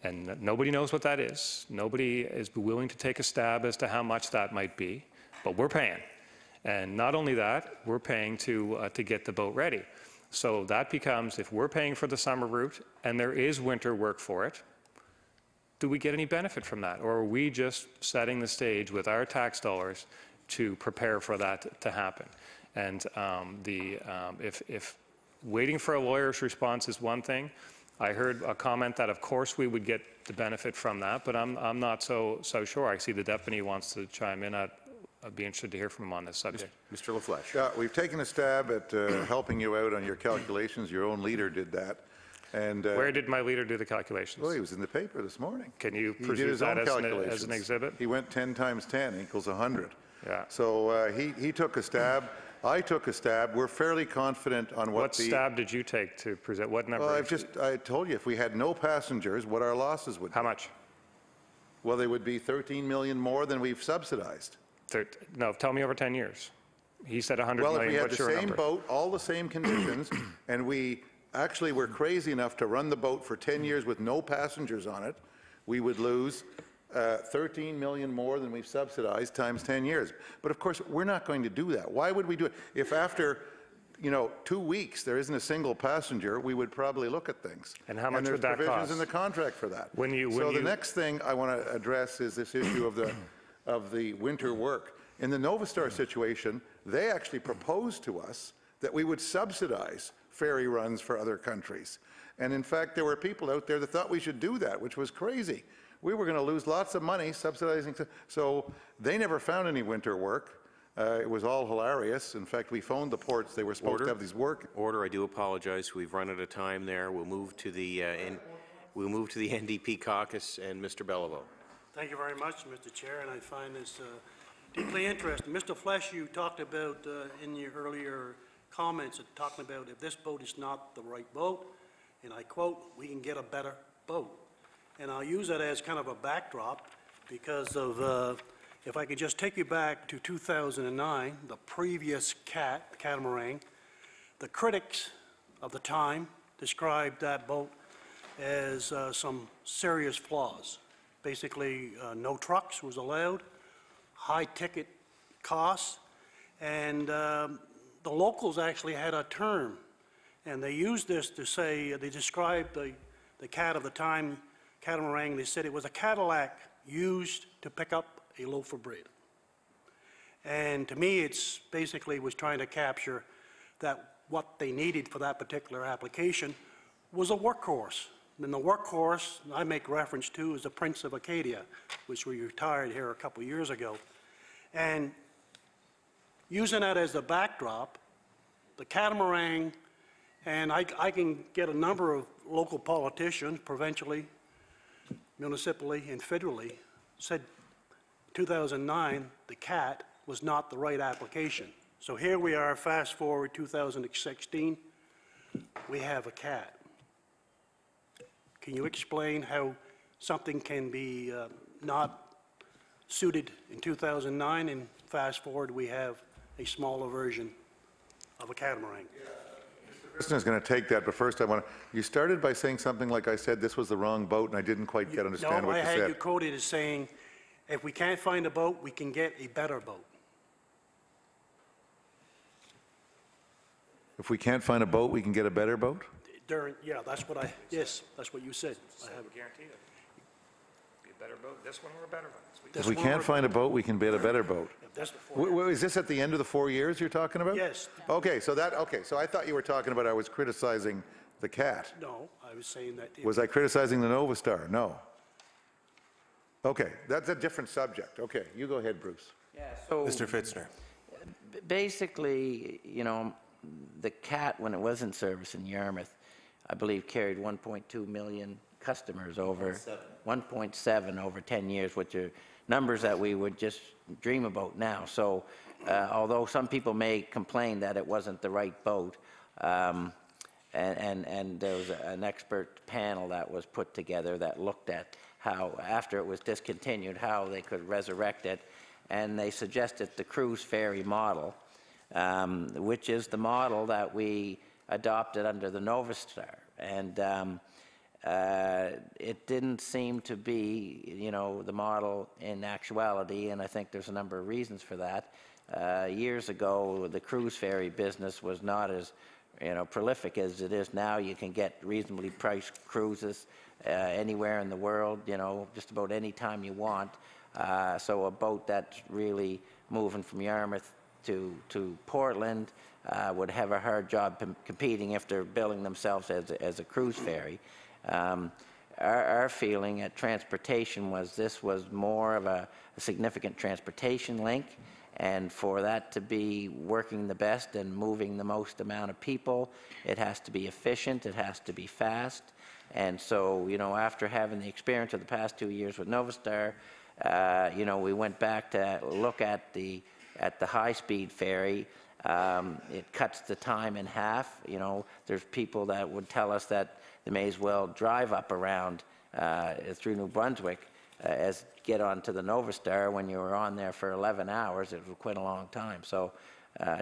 And nobody knows what that is. Nobody is willing to take a stab as to how much that might be, but we're paying. And not only that, we're paying to get the boat ready. So that becomes, if we're paying for the summer route and there is winter work for it, do we get any benefit from that? Or are we just setting the stage with our tax dollars to prepare for that to happen? And if waiting for a lawyer's response is one thing, I heard a comment that of course we would get the benefit from that, but I'm not so sure. I see the deputy wants to chime in. I'd be interested to hear from him on this subject. Mr. LaFleche. Yeah, we've taken a stab at helping you out on your calculations. Your own leader did that. And where did my leader do the calculations? Well, he was in the paper this morning. Can you He did produce his that own as an exhibit? He went 10 times 10 equals 100. Yeah. So he took a stab. I took a stab. We're fairly confident on what stab did you take to present? What number? Well, I told you, if we had no passengers, what our losses would be. How much? Well, they would be 13 million more than we've subsidized. No, tell me over 10 years. He said 100 well, million. Well, if we had the same boat, all the same conditions, and we actually were crazy enough to run the boat for 10 years with no passengers on it, we would lose 13 million more than we've subsidized times 10 years. But of course, we're not going to do that. Why would we do it? If after 2 weeks there isn't a single passenger, we would probably look at things. And how much would that cost? There's provisions in the contract for that. The next thing I want to address is this issue of the winter work. In the Novastar situation, they actually proposed to us that we would subsidize ferry runs for other countries. And in fact, there were people out there that thought we should do that, which was crazy. We were going to lose lots of money subsidizing. So they never found any winter work. It was all hilarious. In fact, we phoned the ports. They were supposed to have these work. Order. I do apologize. We've run out of time there. We'll move to the NDP Caucus and Mr. Bellevaux. Thank you very much, Mr. Chair, and I find this deeply interesting. Mr. Flesch, you talked about in your earlier comments, talking about if this boat is not the right boat, and I quote, we can get a better boat. and I'll use that as kind of a backdrop because of, if I could just take you back to 2009, the previous catamaran, the critics of the time described that boat as some serious flaws. Basically, no trucks was allowed, high ticket costs, and the locals actually had a term, and they used this to say, they described the cat of the time, catamaran, they said it was a Cadillac used to pick up a loaf of bread. And to me, it's basically was trying to capture that what they needed for that particular application was a workhorse. And the workhorse I make reference to is the Prince of Acadia, which we retired here a couple years ago. And using that as the backdrop, the catamaran, and I can get a number of local politicians, provincially, municipally, and federally, said 2009, the CAT was not the right application. So here we are, fast forward 2016, we have a CAT. Can you explain how something can be not suited in 2009 and fast forward we have a smaller version of a catamaran? Kristen is going to take that, but first I want to, you started by saying something like I said this was the wrong boat, and I didn't quite understand what you said. No, I had you quoted as saying, if we can't find a boat, we can get a better boat. If we can't find a boat, we can get a better boat? Yeah, that's what yes, that's what you said. I have Guaranteed it. Be a better boat, this one or a better one. If we can't find a boat, we can get a better boat. Is this at the end of the 4 years you're talking about? Yes. Okay, so I thought you were talking about I was criticizing the CAT. No, I was saying that. Was I criticizing the Nova Star? No. Okay, that's a different subject. Okay, you go ahead, Bruce. Yeah, so Mr. Fitzner. basically, you know, the CAT, when it was in service in Yarmouth, I believe carried 1.2 million customers over 1.7 over 10 years, which are numbers that we would just dream about now. So although some people may complain that it wasn't the right boat, and there was an expert panel that was put together that looked at how, after it was discontinued, how they could resurrect it, and they suggested the cruise ferry model, which is the model that we adopted under the Nova Star. And it didn't seem to be, you know, the model in actuality, and I think there's a number of reasons for that. Years ago, the cruise ferry business was not as, you know, prolific as it is now. You can get reasonably priced cruises anywhere in the world, you know, just about any time you want. So a boat that's really moving from Yarmouth to Portland would have a hard job competing if they're billing themselves as a cruise ferry. Our feeling at transportation was this was more of a significant transportation link, and for that to be working the best and moving the most amount of people, it has to be efficient, it has to be fast. And so, you know, after having the experience of the past 2 years with Nova Star, you know, we went back to look at the high-speed ferry. It cuts the time in half. You know, there's people that would tell us that they may as well drive up around through New Brunswick as get onto the Nova Star. When you were on there for 11 hours, it was quite a long time. So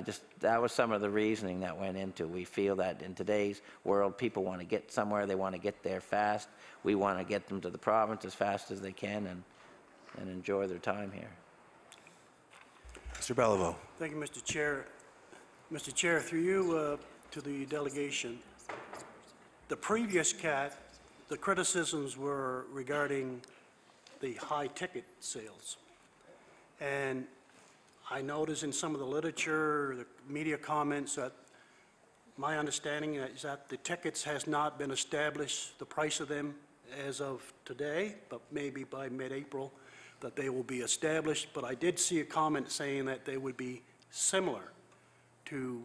just that was some of the reasoning that went into. We feel that in today's world, people want to get somewhere, they want to get there fast. We want to get them to the province as fast as they can and enjoy their time here. Mr. Beliveau. Thank you, Mr. Chair. Mr. Chair, through you to the delegation, the previous CAT, the criticisms were regarding the high ticket sales. And I noticed in some of the literature, the media comments, that my understanding is that the tickets has not been established, the price of them as of today, but maybe by mid-April that they will be established. But I did see a comment saying that they would be similar to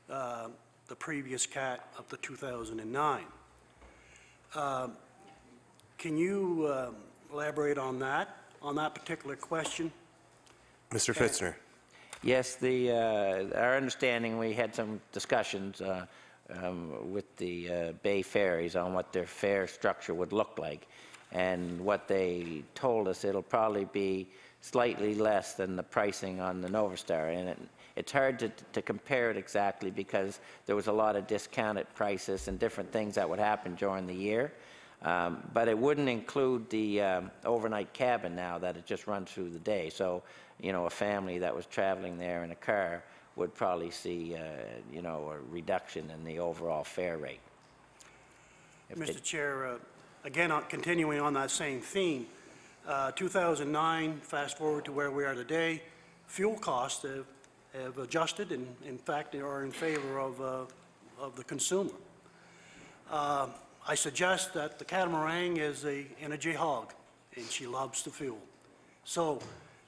the previous CAT of the 2009. Can you elaborate on that particular question? Mr. Fitzner. Yes, our understanding, we had some discussions with the Bay Ferries on what their fare structure would look like. And what they told us, it'll probably be slightly less than the pricing on the Novastar. And it's hard to compare it exactly because there was a lot of discounted prices and different things that would happen during the year. But it wouldn't include the overnight cabin now that it just runs through the day. So, you know, a family that was traveling there in a car would probably see, you know, a reduction in the overall fare rate. Mr. Chair, again, continuing on that same theme, 2009, fast forward to where we are today, fuel costs have adjusted and, in fact, they are in favor of the consumer. I suggest that the catamaran is an energy hog, and she loves the fuel. So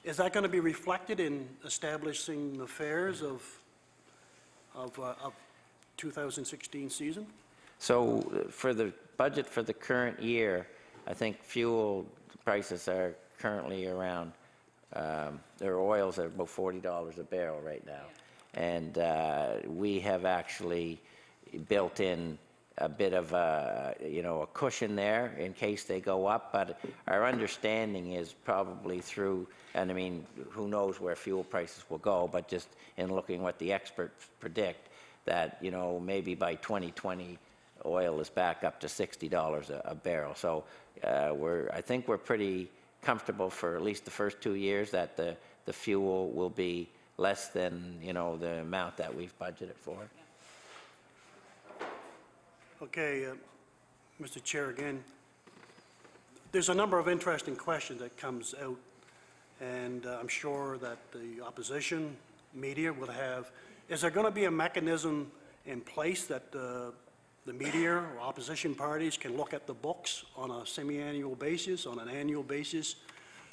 is that going to be reflected in establishing the fares of 2016 season? So for the budget for the current year, I think fuel prices are currently around, their oils are about $40 a barrel right now. And we have actually built in a bit of a, you know, a cushion there in case they go up, but our understanding is probably through, and I mean, who knows where fuel prices will go, but just in looking what the experts predict, that, you know, maybe by 2020, oil is back up to $60 a barrel. So I think we're pretty comfortable for at least the first 2 years that the fuel will be less than, you know, the amount that we've budgeted for. Okay, Mr. Chair, again, there's a number of interesting questions that comes out, and I'm sure that the opposition media will have. Is there going to be a mechanism in place that the media or opposition parties can look at the books on a semi-annual basis, on an annual basis,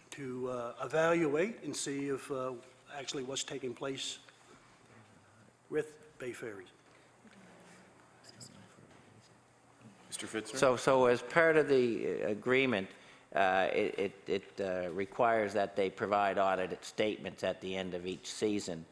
to evaluate and see if actually what's taking place with Bay Ferries? Mr. Fitzner? So as part of the agreement, it requires that they provide audited statements at the end of each season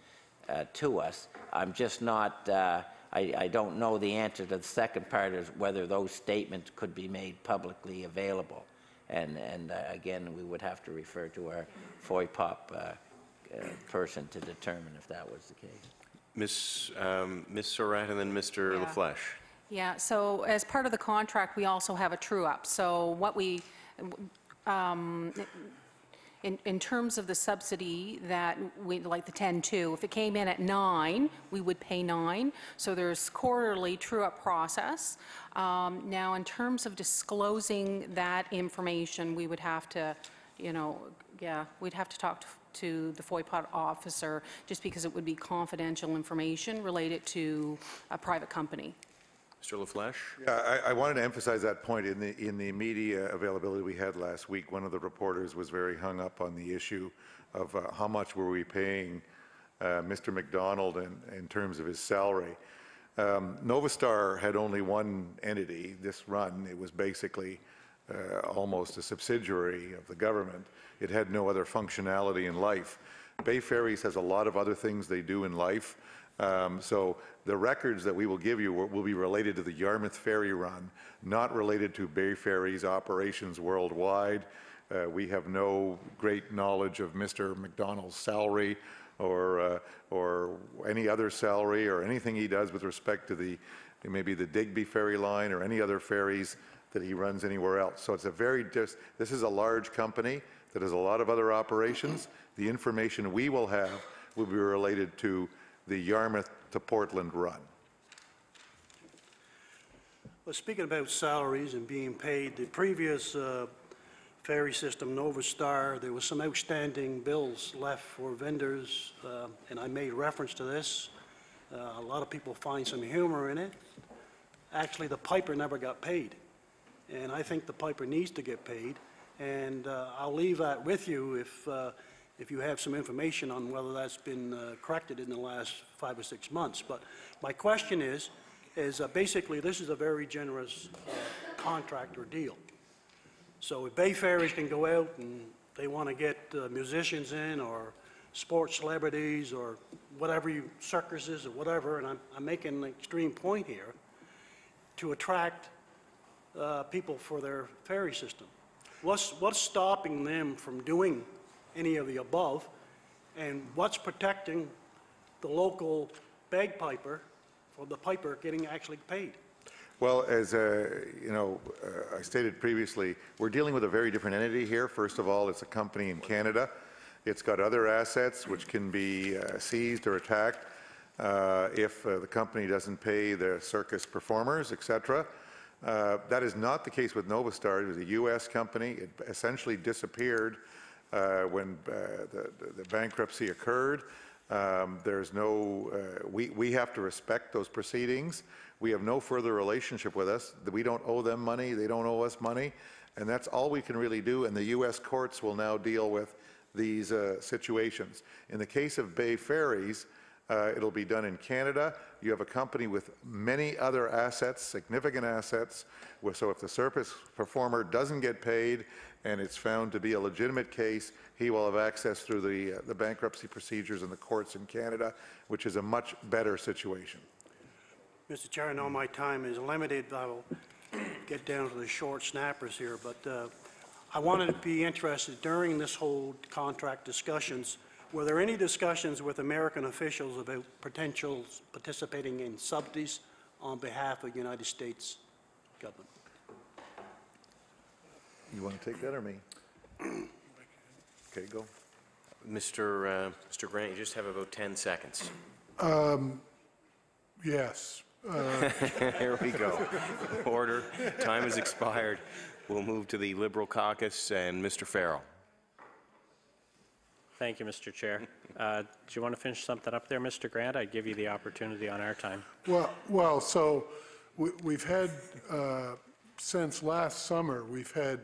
to us. I'm just not, I don't know the answer to the second part, is whether those statements could be made publicly available. And again, we would have to refer to our FOIPOP person to determine if that was the case. Ms. Surratt and then Mr. LaFleche. Yeah, so as part of the contract, we also have a true-up. So what we, in terms of the subsidy that we, like the 10-2, if it came in at 9, we would pay 9. So there's quarterly true-up process. Now, in terms of disclosing that information, we would have to, you know, yeah, we'd have to talk to the FOIPOT officer, just because it would be confidential information related to a private company. Mr. LaFleche? Yeah, I wanted to emphasize that point. In the media availability we had last week, one of the reporters was very hung up on the issue of how much were we paying Mr. McDonald in terms of his salary. Novastar had only one entity this run. It was basically almost a subsidiary of the government. It had no other functionality in life. Bay Ferries has a lot of other things they do in life. So the records that we will give you will be related to the Yarmouth Ferry run, not related to Bay Ferries operations worldwide. We have no great knowledge of Mr. McDonald's salary or any other salary or anything he does with respect to maybe the Digby ferry line or any other ferries that he runs anywhere else. So it's a this is a large company that has a lot of other operations. The information we will have will be related to the Yarmouth to Portland run. Well, speaking about salaries and being paid, the previous ferry system, Novastar, there was some outstanding bills left for vendors, and I made reference to this. A lot of people find some humor in it. Actually, the piper never got paid, and I think the piper needs to get paid, and I'll leave that with you if you have some information on whether that's been corrected in the last 5 or 6 months. But my question is basically this is a very generous contract or deal. So if Bay Ferries can go out and they want to get musicians in or sports celebrities or whatever, circuses or whatever, and I'm making an extreme point here, to attract people for their ferry system. What's stopping them from doing any of the above? And what's protecting the local bagpiper or the piper getting actually paid? Well, as I stated previously, we're dealing with a very different entity here. First of all, it's a company in Canada. It's got other assets which can be seized or attacked if the company doesn't pay the circus performers, etc. That is not the case with Novastar. It was a U.S. company. It essentially disappeared when the bankruptcy occurred. There's no, we have to respect those proceedings. We have no further relationship with us. We don't owe them money. They don't owe us money. And that's all we can really do. And the U.S. courts will now deal with these situations. In the case of Bay Ferries, it'll be done in Canada. You have a company with many other assets, significant assets. So if the circus performer doesn't get paid and it's found to be a legitimate case, he will have access through the bankruptcy procedures in the courts in Canada, which is a much better situation. Mr. Chair, I know my time is limited. I will get down to the short snappers here, but I wanted to be interested during this whole contract discussions. Were there any discussions with American officials about potential participating in subsidies on behalf of the United States government? You want to take that or me? Okay, go. Mr. Grant, you just have about 10 seconds. Yes. Here we go. Order. Time has expired. We'll move to the Liberal Caucus and Mr. Farrell. Thank you, Mr. Chair. Do you want to finish something up there, Mr. Grant? I'd give you the opportunity on our time. Well, so we've had, since last summer, we've had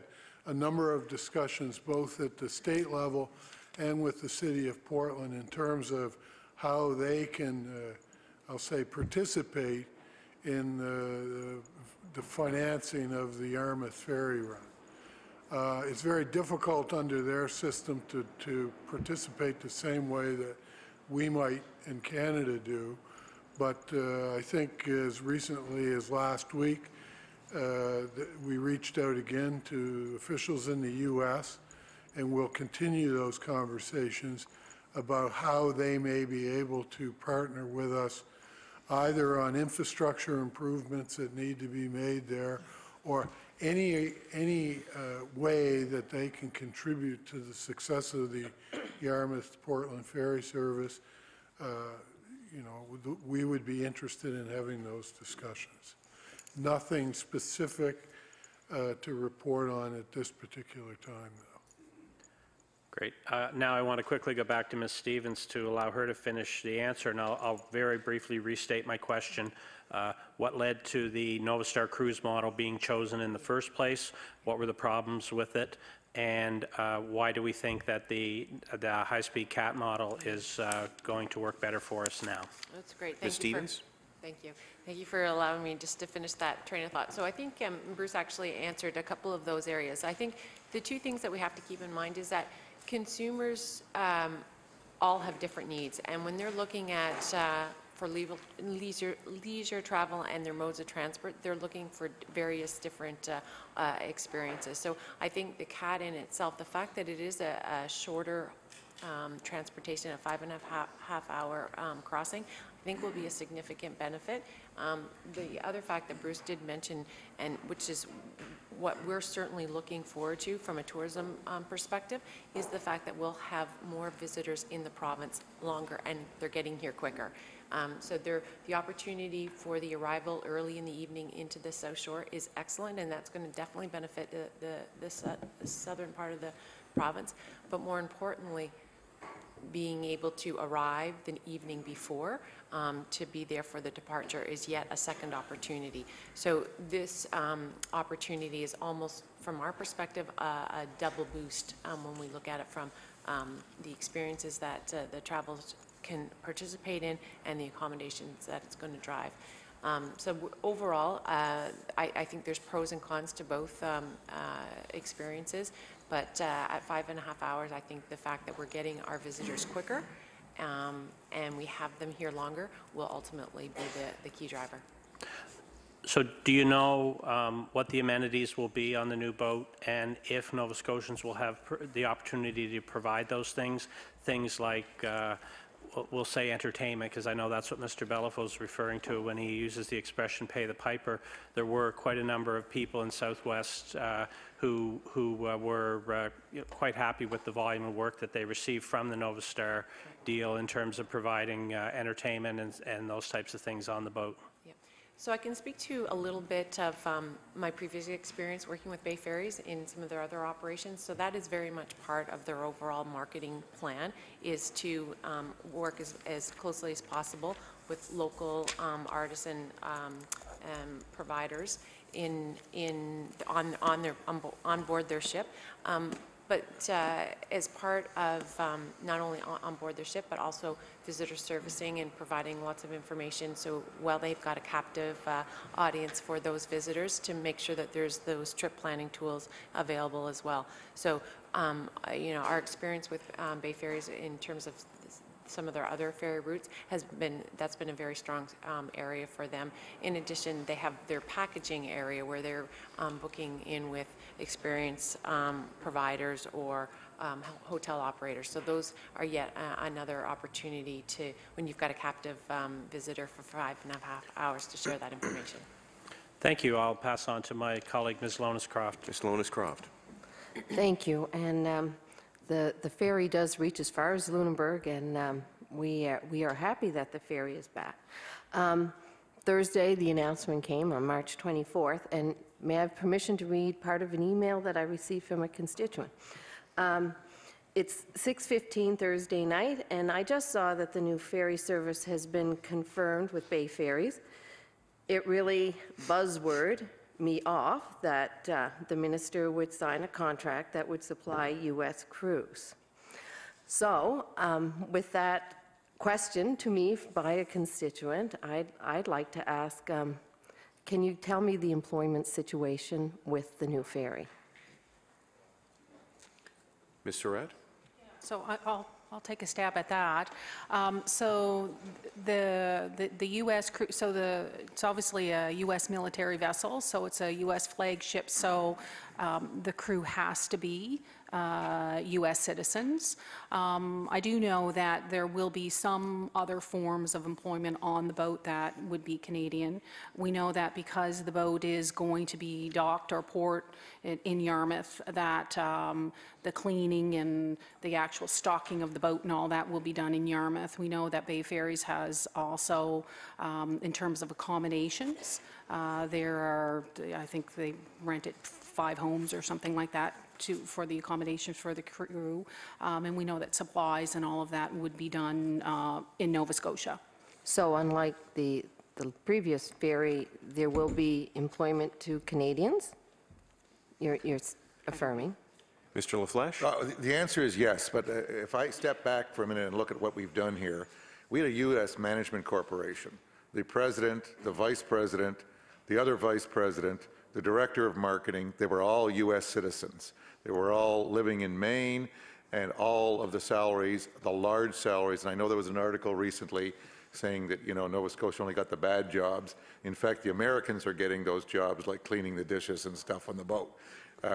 a number of discussions both at the state level and with the City of Portland in terms of how they can, I'll say, participate in the financing of the Yarmouth Ferry Run. It's very difficult under their system to participate the same way that we might in Canada do, but I think as recently as last week, we reached out again to officials in the U.S., and we'll continue those conversations about how they may be able to partner with us either on infrastructure improvements that need to be made there or any way that they can contribute to the success of the Yarmouth-Portland Ferry Service. We would be interested in having those discussions. Nothing specific to report on at this particular time, though. Great. Now I want to quickly go back to Ms. Stevens to allow her to finish the answer, and I'll very briefly restate my question. What led to the Novastar cruise model being chosen in the first place? What were the problems with it? And why do we think that the high-speed CAT model is going to work better for us now? That's great. Ms. Stevens? Thank you. Thank you for allowing me just to finish that train of thought. So I think Bruce actually answered a couple of those areas. I think the two things that we have to keep in mind is that consumers all have different needs, and when they're looking at for leisure travel and their modes of transport, they're looking for various different experiences. So I think the CAT in itself, the fact that it is a shorter transportation, a 5.5 hour crossing, I think will be a significant benefit. The other fact that Bruce did mention, and which is what we're certainly looking forward to from a tourism perspective, is the fact that we'll have more visitors in the province longer, and they're getting here quicker. So the opportunity for the arrival early in the evening into the South Shore is excellent, and that's going to definitely benefit the southern part of the province. But more importantly, being able to arrive the evening before to be there for the departure is yet a second opportunity. So this opportunity is almost, from our perspective, a double boost when we look at it from the experiences that the travelers can participate in and the accommodations that it's going to drive. So overall, I think there's pros and cons to both experiences, but at 5.5 hours, I think the fact that we're getting our visitors quicker and we have them here longer will ultimately be the key driver. So do you know what the amenities will be on the new boat, and if Nova Scotians will have the opportunity to provide those things like, we'll say entertainment, because I know that's what Mr. Bellefaux is referring to when he uses the expression pay the piper. There were quite a number of people in Southwest who were quite happy with the volume of work that they received from the Nova Star deal in terms of providing entertainment and those types of things on the boat. So I can speak to a little bit of my previous experience working with Bay Ferries in some of their other operations. So that is very much part of their overall marketing plan, is to work as closely as possible with local artists and providers on board their ship. But as part of not only on board their ship, but also visitor servicing and providing lots of information. So while they've got a captive audience for those visitors, to make sure that there's those trip planning tools available as well. So, our experience with Bay Ferries in terms of some of their other ferry routes that's been a very strong area for them. In addition, they have their packaging area where they're booking in with experienced providers or hotel operators. So those are yet another opportunity to, when you've got a captive visitor for 5.5 hours, to share that information. Thank you. I'll pass on to my colleague, Ms. Lonis-Croft. Ms. Lonis-Croft. Thank you. And the ferry does reach as far as Lunenburg, and we are happy that the ferry is back. Thursday, the announcement came on March 24th, and may I have permission to read part of an email that I received from a constituent? It's 6:15 Thursday night, and I just saw that the new ferry service has been confirmed with Bay Ferries. It really buzzword me off that the minister would sign a contract that would supply U.S. crews. So with that question to me by a constituent, I'd like to ask, can you tell me the employment situation with the new ferry? Ms. Surratt? So I'll take a stab at that. So the U.S. crew, so it's obviously a U.S. military vessel, so it's a U.S. flagship, so the crew has to be U.S. citizens. I do know that there will be some other forms of employment on the boat that would be Canadian. We know that because the boat is going to be docked or port in Yarmouth, that the cleaning and the actual stocking of the boat and all that will be done in Yarmouth. We know that Bay Ferries has also, in terms of accommodations, there are, I think they rented 5 homes or something like that for the accommodations for the crew, and we know that supplies and all of that would be done in Nova Scotia. So unlike the previous ferry, there will be employment to Canadians? You're affirming? Mr. LaFleche? The answer is yes, but if I step back for a minute and look at what we've done here, we had a U.S. management corporation. The president, the vice president, the other vice president, the director of marketing, they were all U.S. citizens. They were all living in Maine, and all of the salaries, the large salaries, and I know there was an article recently saying that, Nova Scotia only got the bad jobs. In fact, the Americans are getting those jobs like cleaning the dishes and stuff on the boat.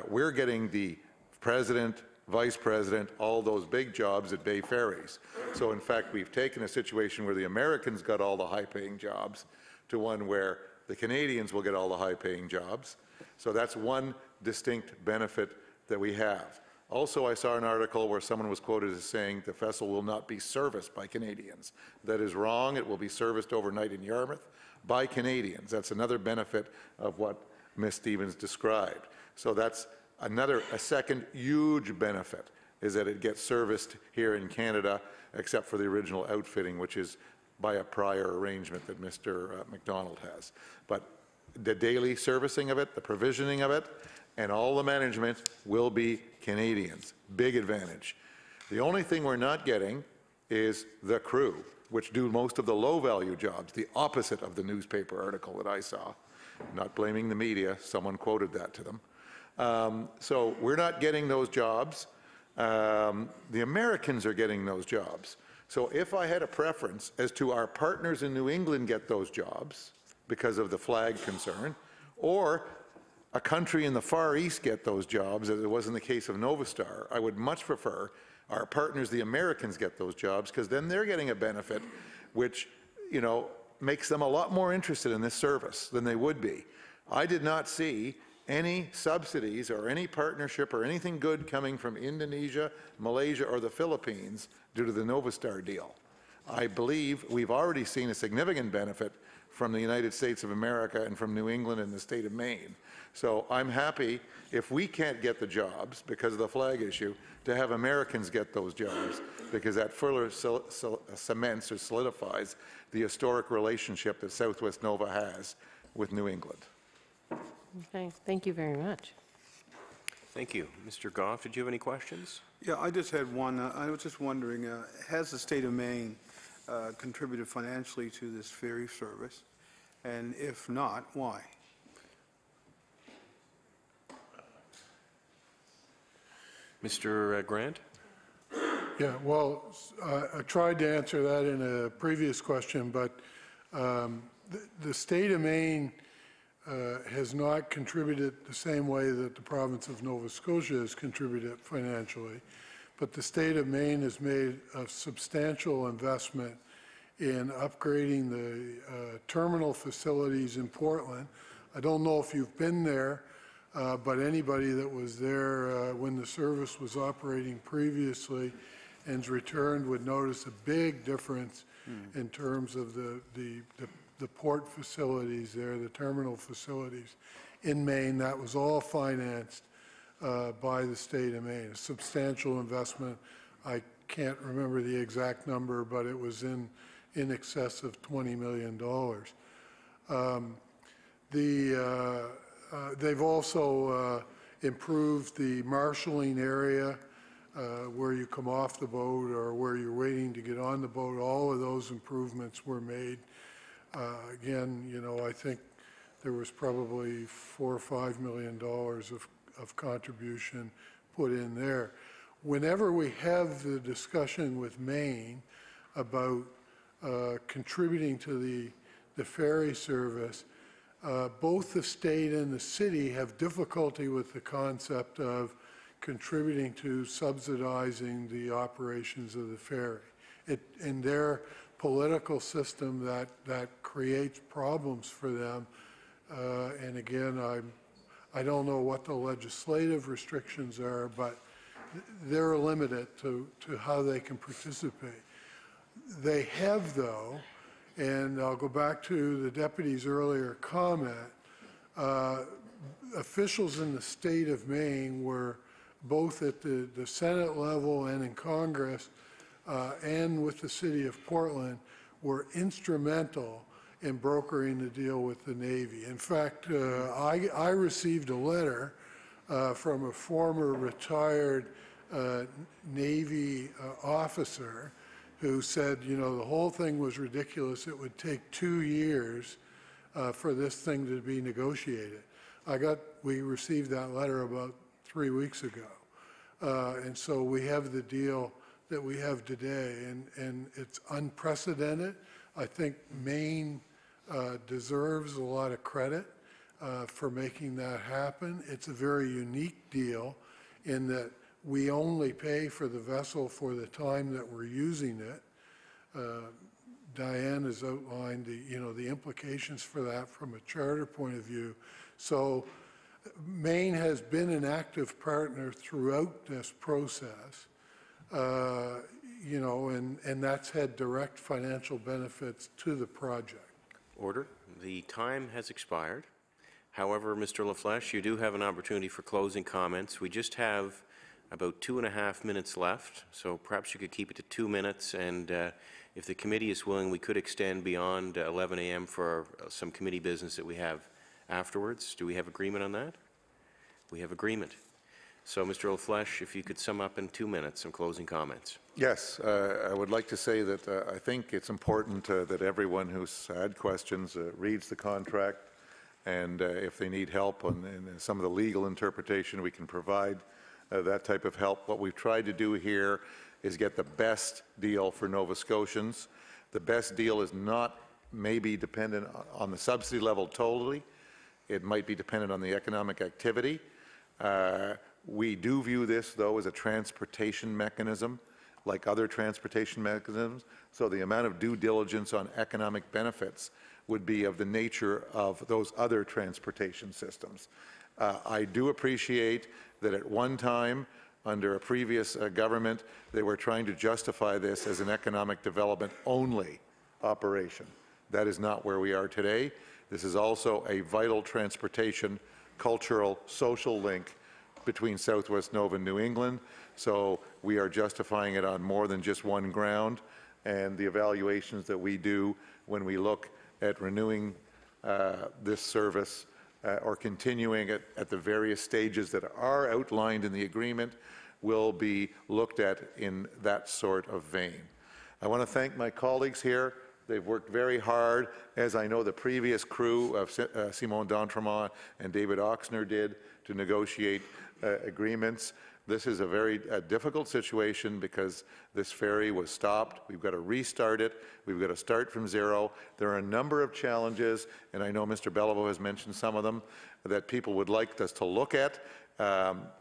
We're getting the president, vice president, all those big jobs at Bay Ferries. So in fact, we've taken a situation where the Americans got all the high-paying jobs to one where the Canadians will get all the high-paying jobs. So that's one distinct benefit that we have. Also, I saw an article where someone was quoted as saying the vessel will not be serviced by Canadians. That is wrong. It will be serviced overnight in Yarmouth by Canadians. That's another benefit of what Ms. Stevens described. So that's a second huge benefit, is that it gets serviced here in Canada, except for the original outfitting, which is by a prior arrangement that Mr. McDonald has. But the daily servicing of it, the provisioning of it, and all the management will be Canadians. Big advantage. The only thing we're not getting is the crew, which do most of the low-value jobs, the opposite of the newspaper article that I saw. Not blaming the media, someone quoted that to them. So we're not getting those jobs. The Americans are getting those jobs. So if I had a preference as to our partners in New England get those jobs, because of the flag concern, or a country in the Far East get those jobs, as it was in the case of Novastar. I would much prefer our partners, the Americans, get those jobs, because then they're getting a benefit which, you know, makes them a lot more interested in this service than they would be. I did not see any subsidies or any partnership or anything good coming from Indonesia, Malaysia, or the Philippines due to the Novastar deal. I believe we've already seen a significant benefit from the United States of America and from New England and the state of Maine. So I'm happy, if we can't get the jobs because of the flag issue, to have Americans get those jobs, because that further cements or solidifies the historic relationship that Southwest Nova has with New England. Okay, thank you very much. Thank you. Mr. Goff, did you have any questions? Yeah, I just had one. I was just wondering, has the state of Maine contributed financially to this ferry service? And if not, why? Mr. Grant? Yeah, well, I tried to answer that in a previous question, but the state of Maine has not contributed the same way that the province of Nova Scotia has contributed financially, but the state of Maine has made a substantial investment in upgrading the terminal facilities in Portland. I don't know if you've been there, but anybody that was there when the service was operating previously and's returned would notice a big difference in terms of the port facilities there, the terminal facilities in Maine. That was all financed by the state of Maine, a substantial investment. I can't remember the exact number, but it was in excess of $20 million. They've also improved the marshalling area where you come off the boat or where you're waiting to get on the boat. All of those improvements were made. Again, you know, I think there was probably $4 or $5 million of contribution put in there. Whenever we have the discussion with Maine about contributing to the ferry service, both the state and the city have difficulty with the concept of contributing to subsidizing the operations of the ferry. In their political system, that creates problems for them. And again, I don't know what the legislative restrictions are, but they're limited to how they can participate. They have, though, and I'll go back to the deputy's earlier comment, officials in the state of Maine were both at the Senate level and in Congress and with the city of Portland were instrumental in brokering the deal with the Navy. In fact, I received a letter from a former retired Navy officer who said, you know, the whole thing was ridiculous. It would take 2 years for this thing to be negotiated. We received that letter about 3 weeks ago. And so we have the deal that we have today, and it's unprecedented. I think Maine deserves a lot of credit for making that happen. It's a very unique deal in that we only pay for the vessel for the time that we're using it. Diane has outlined the implications for that from a charter point of view. So Maine has been an active partner throughout this process, and that's had direct financial benefits to the project. Order. The time has expired. However, Mr. LaFleche, you do have an opportunity for closing comments. We just have about 2.5 minutes left, so perhaps you could keep it to 2 minutes, and if the committee is willing, we could extend beyond 11 a.m. for some committee business that we have afterwards. Do we have agreement on that? We have agreement. So, Mr. LaFleche, if you could sum up in 2 minutes some closing comments. Yes, I would like to say that I think it's important that everyone who's had questions reads the contract, and if they need help in some of the legal interpretation, we can provide that type of help. What we've tried to do here is get the best deal for Nova Scotians. The best deal is not may be dependent on the subsidy level totally. It might be dependent on the economic activity. We do view this, though, as a transportation mechanism, like other transportation mechanisms. So the amount of due diligence on economic benefits would be of the nature of those other transportation systems. I do appreciate that at one time, under a previous government, they were trying to justify this as an economic development only operation. That is not where we are today. This is also a vital transportation, cultural, social link between Southwest Nova and New England. So we are justifying it on more than just one ground. And the evaluations that we do when we look at renewing this service or continuing it at the various stages that are outlined in the agreement will be looked at in that sort of vein. I want to thank my colleagues here. They've worked very hard, as I know the previous crew of Simon D'Entremont and David Oxner did, to negotiate agreements. This is a very difficult situation because this ferry was stopped. We've got to restart it. We've got to start from zero. There are a number of challenges, and I know Mr. Beliveau has mentioned some of them, that people would like us to look at.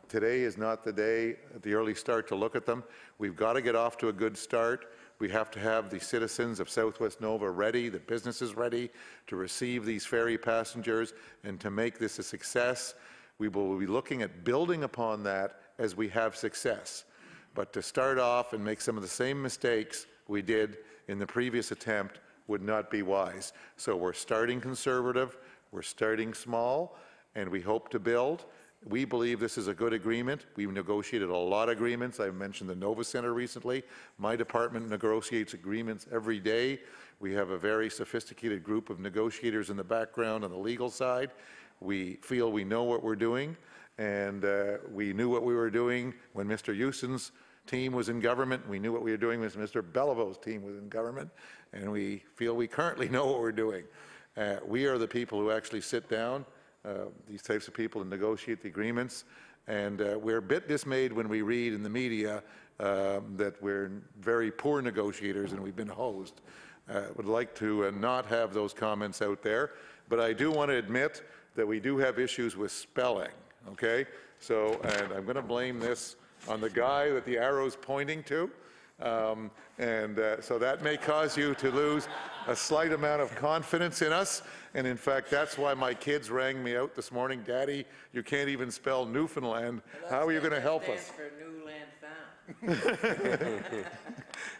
Today is not the day at the early start to look at them. We've got to get off to a good start. We have to have the citizens of Southwest Nova ready, the businesses ready to receive these ferry passengers and to make this a success. We will be looking at building upon that as we have success. But to start off and make some of the same mistakes we did in the previous attempt would not be wise. So we're starting conservative, we're starting small, and we hope to build. We believe this is a good agreement. We've negotiated a lot of agreements. I mentioned the Nova Center recently. My department negotiates agreements every day. We have a very sophisticated group of negotiators in the background on the legal side. We feel we know what we're doing, and we knew what we were doing when Mr. Houston's team was in government. We knew what we were doing when Mr. Belliveau's team was in government, and we feel we currently know what we're doing. We are the people who actually sit down, these types of people, and negotiate the agreements, and we're a bit dismayed when we read in the media that we're very poor negotiators and we've been hosed. Would like to not have those comments out there, but I do want to admit that we do have issues with spelling, okay? So, and I'm going to blame this on the guy that the arrow's pointing to. So that may cause you to lose a slight amount of confidence in us. And in fact, that's why my kids rang me out this morning. Daddy, you can't even spell Newfoundland. How are you going to help us? For Newland Found.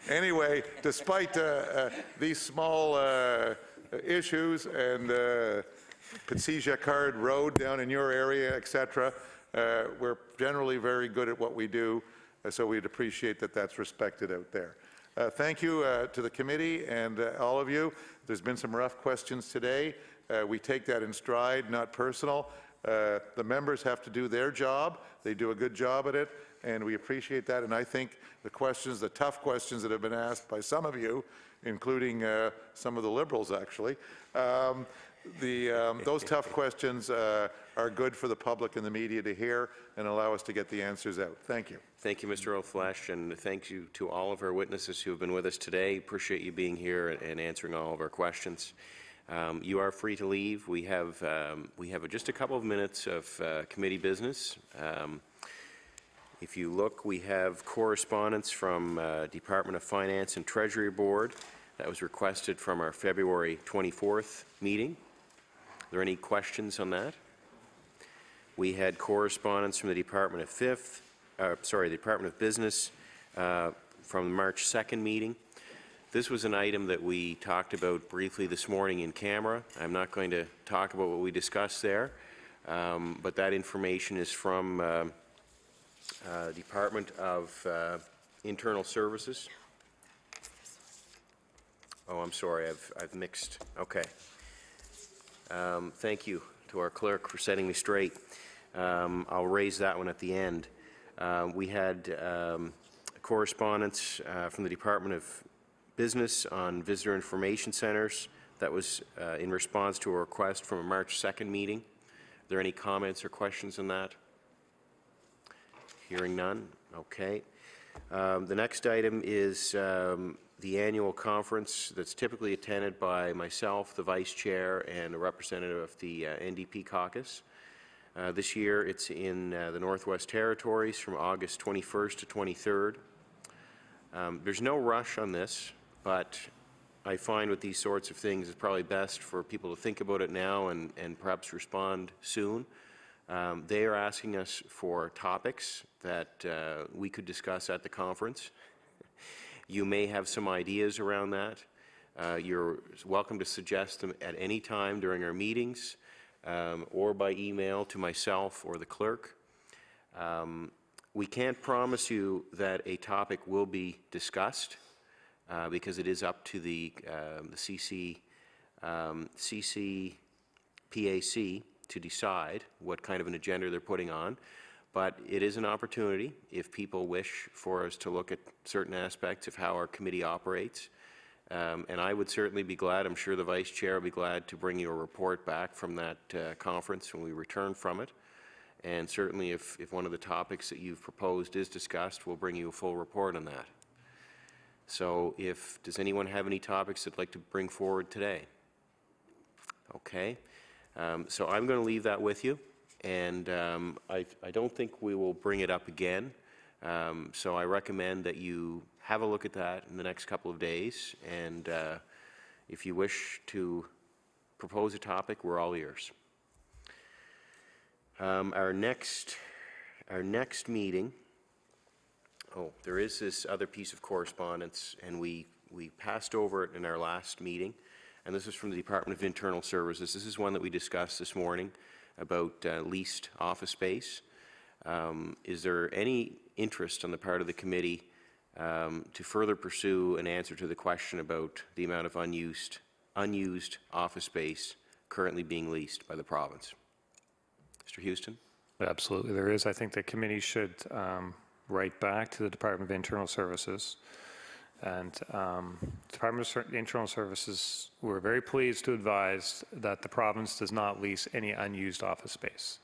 Anyway, despite these small issues and Petit Jacquard Road down in your area, etc., we're generally very good at what we do, so we'd appreciate that that's respected out there. Thank you to the committee and all of you. There's been some rough questions today. We take that in stride, not personal. The members have to do their job. They do a good job at it, and we appreciate that. And I think the questions, the tough questions that have been asked by some of you, including some of the Liberals actually, those tough questions are good for the public and the media to hear and allow us to get the answers out. Thank you. Thank you, Mr. O'Flesh, and thank you to all of our witnesses who have been with us today. Appreciate you being here and answering all of our questions. You are free to leave. We have just a couple of minutes of committee business. If you look, we have correspondence from Department of Finance and Treasury Board that was requested from our February 24th meeting. Are there any questions on that? We had correspondence from the Department of Department of Business from the March 2nd meeting. This was an item that we talked about briefly this morning in camera. I'm not going to talk about what we discussed there, but that information is from Department of Internal Services. Oh, I'm sorry, I've mixed. Okay. Thank you to our clerk for setting me straight. I'll raise that one at the end. We had correspondence from the Department of Business on visitor information centers. That was in response to a request from a March 2nd meeting. Are there any comments or questions on that? Hearing none. Okay. The next item is the annual conference that's typically attended by myself, the Vice Chair, and a representative of the NDP Caucus. This year it's in the Northwest Territories from August 21st to 23rd. There's no rush on this, but I find with these sorts of things it's probably best for people to think about it now and perhaps respond soon. They are asking us for topics that we could discuss at the conference. You may have some ideas around that. You're welcome to suggest them at any time during our meetings or by email to myself or the clerk. We can't promise you that a topic will be discussed because it is up to the CCPAC to decide what kind of an agenda they're putting on. But it is an opportunity if people wish for us to look at certain aspects of how our committee operates. And I would certainly be glad, I'm sure the Vice Chair will be glad to bring you a report back from that conference when we return from it. And certainly if one of the topics that you've proposed is discussed, we'll bring you a full report on that. So does anyone have any topics they'd like to bring forward today? Okay. So I'm going to leave that with you. And I don't think we will bring it up again. So I recommend that you have a look at that in the next couple of days. And if you wish to propose a topic, we're all ears. Our next meeting, there is this other piece of correspondence, and we passed over it in our last meeting. And this is from the Department of Internal Services. This is one that we discussed this morning about leased office space. Is there any interest on the part of the committee to further pursue an answer to the question about the amount of unused office space currently being leased by the province? Mr. Houston? Absolutely, there is. I think the committee should write back to the Department of Internal Services. And Department of Internal Services, we're very pleased to advise that the province does not lease any unused office space.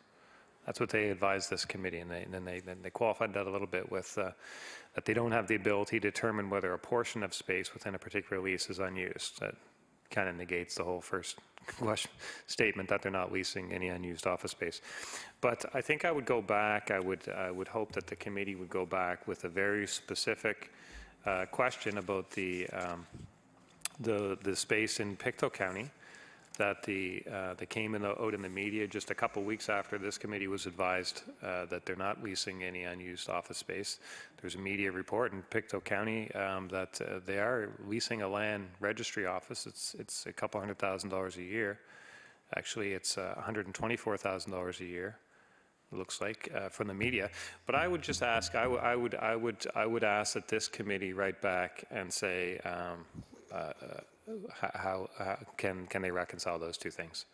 That's what they advised this committee, and then they qualified that a little bit with that they don't have the ability to determine whether a portion of space within a particular lease is unused. That kind of negates the whole first statement that they're not leasing any unused office space. But I think I would go back. I would hope that the committee would go back with a very specific question about the space in Pictou County that came out in the media just a couple weeks after this committee was advised that they're not leasing any unused office space. There's a media report in Pictou County that they are leasing a land registry office. It's a couple $100,000 a year. Actually, it's $124,000 a year. Looks like from the media, but I would just ask. I would ask that this committee write back and say how can they reconcile those two things?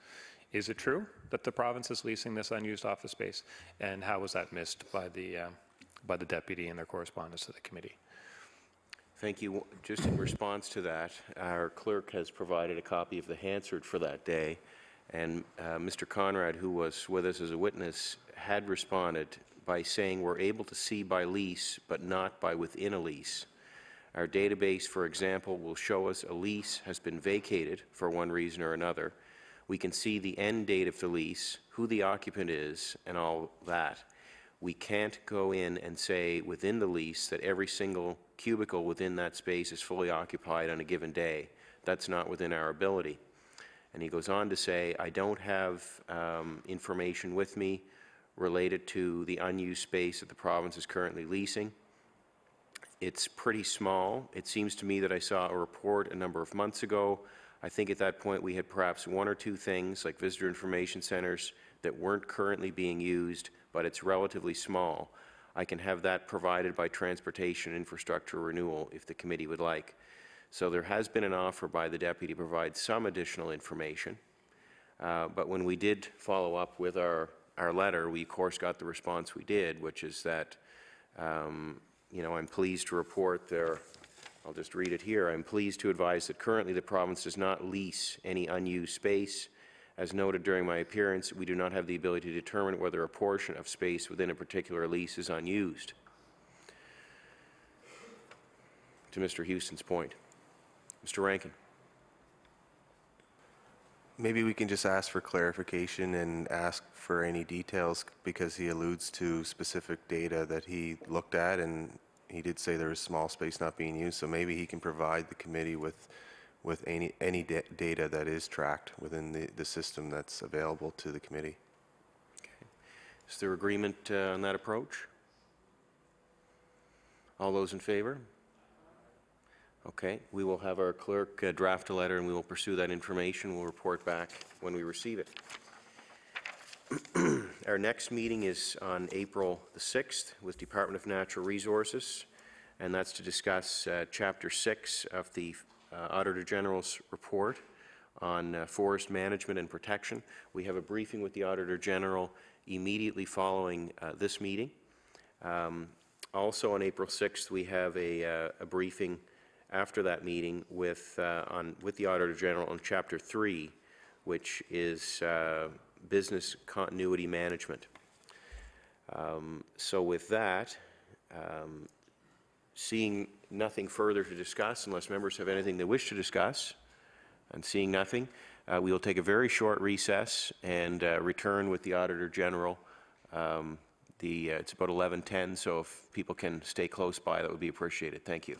Is it true that the province is leasing this unused office space, and how was that missed by the deputy in their correspondence to the committee? Thank you. Just in response to that, our clerk has provided a copy of the Hansard for that day, and Mr. Conrad, who was with us as a witness, had responded by saying we're able to see by lease, but not by within a lease. Our database, for example, will show us a lease has been vacated for one reason or another. We can see the end date of the lease, who the occupant is, and all that. We can't go in and say within the lease that every single cubicle within that space is fully occupied on a given day. That's not within our ability. And he goes on to say, I don't have information with me related to the unused space that the province is currently leasing. It's pretty small. It seems to me that I saw a report a number of months ago. I think at that point we had perhaps one or two things like visitor information centers that weren't currently being used, but it's relatively small. I can have that provided by Transportation Infrastructure Renewal if the committee would like. So there has been an offer by the deputy to provide some additional information. But when we did follow up with our letter, we of course got the response we did, which is that, you know, I'm pleased to report there, I'll just read it here. I'm pleased to advise that currently the province does not lease any unused space. As noted during my appearance, we do not have the ability to determine whether a portion of space within a particular lease is unused. To Mr. Houston's point. Mr. Rankin. Maybe we can just ask for clarification and ask for any details, because he alludes to specific data that he looked at, and he did say there is small space not being used, so maybe he can provide the committee with any data that is tracked within the system that's available to the committee. Okay. Is there agreement on that approach? All those in favor? Okay, we will have our clerk draft a letter, and we will pursue that information. We'll report back when we receive it. Our next meeting is on April the 6th with Department of Natural Resources, and that's to discuss Chapter 6 of the Auditor General's report on forest management and protection. We have a briefing with the Auditor General immediately following this meeting. Also on April 6th, we have a briefing after that meeting with the Auditor General on Chapter 3, which is business continuity management. So with that, seeing nothing further to discuss, unless members have anything they wish to discuss, and seeing nothing, we will take a very short recess and return with the Auditor General. It's about 11:10, so if people can stay close by, that would be appreciated. Thank you.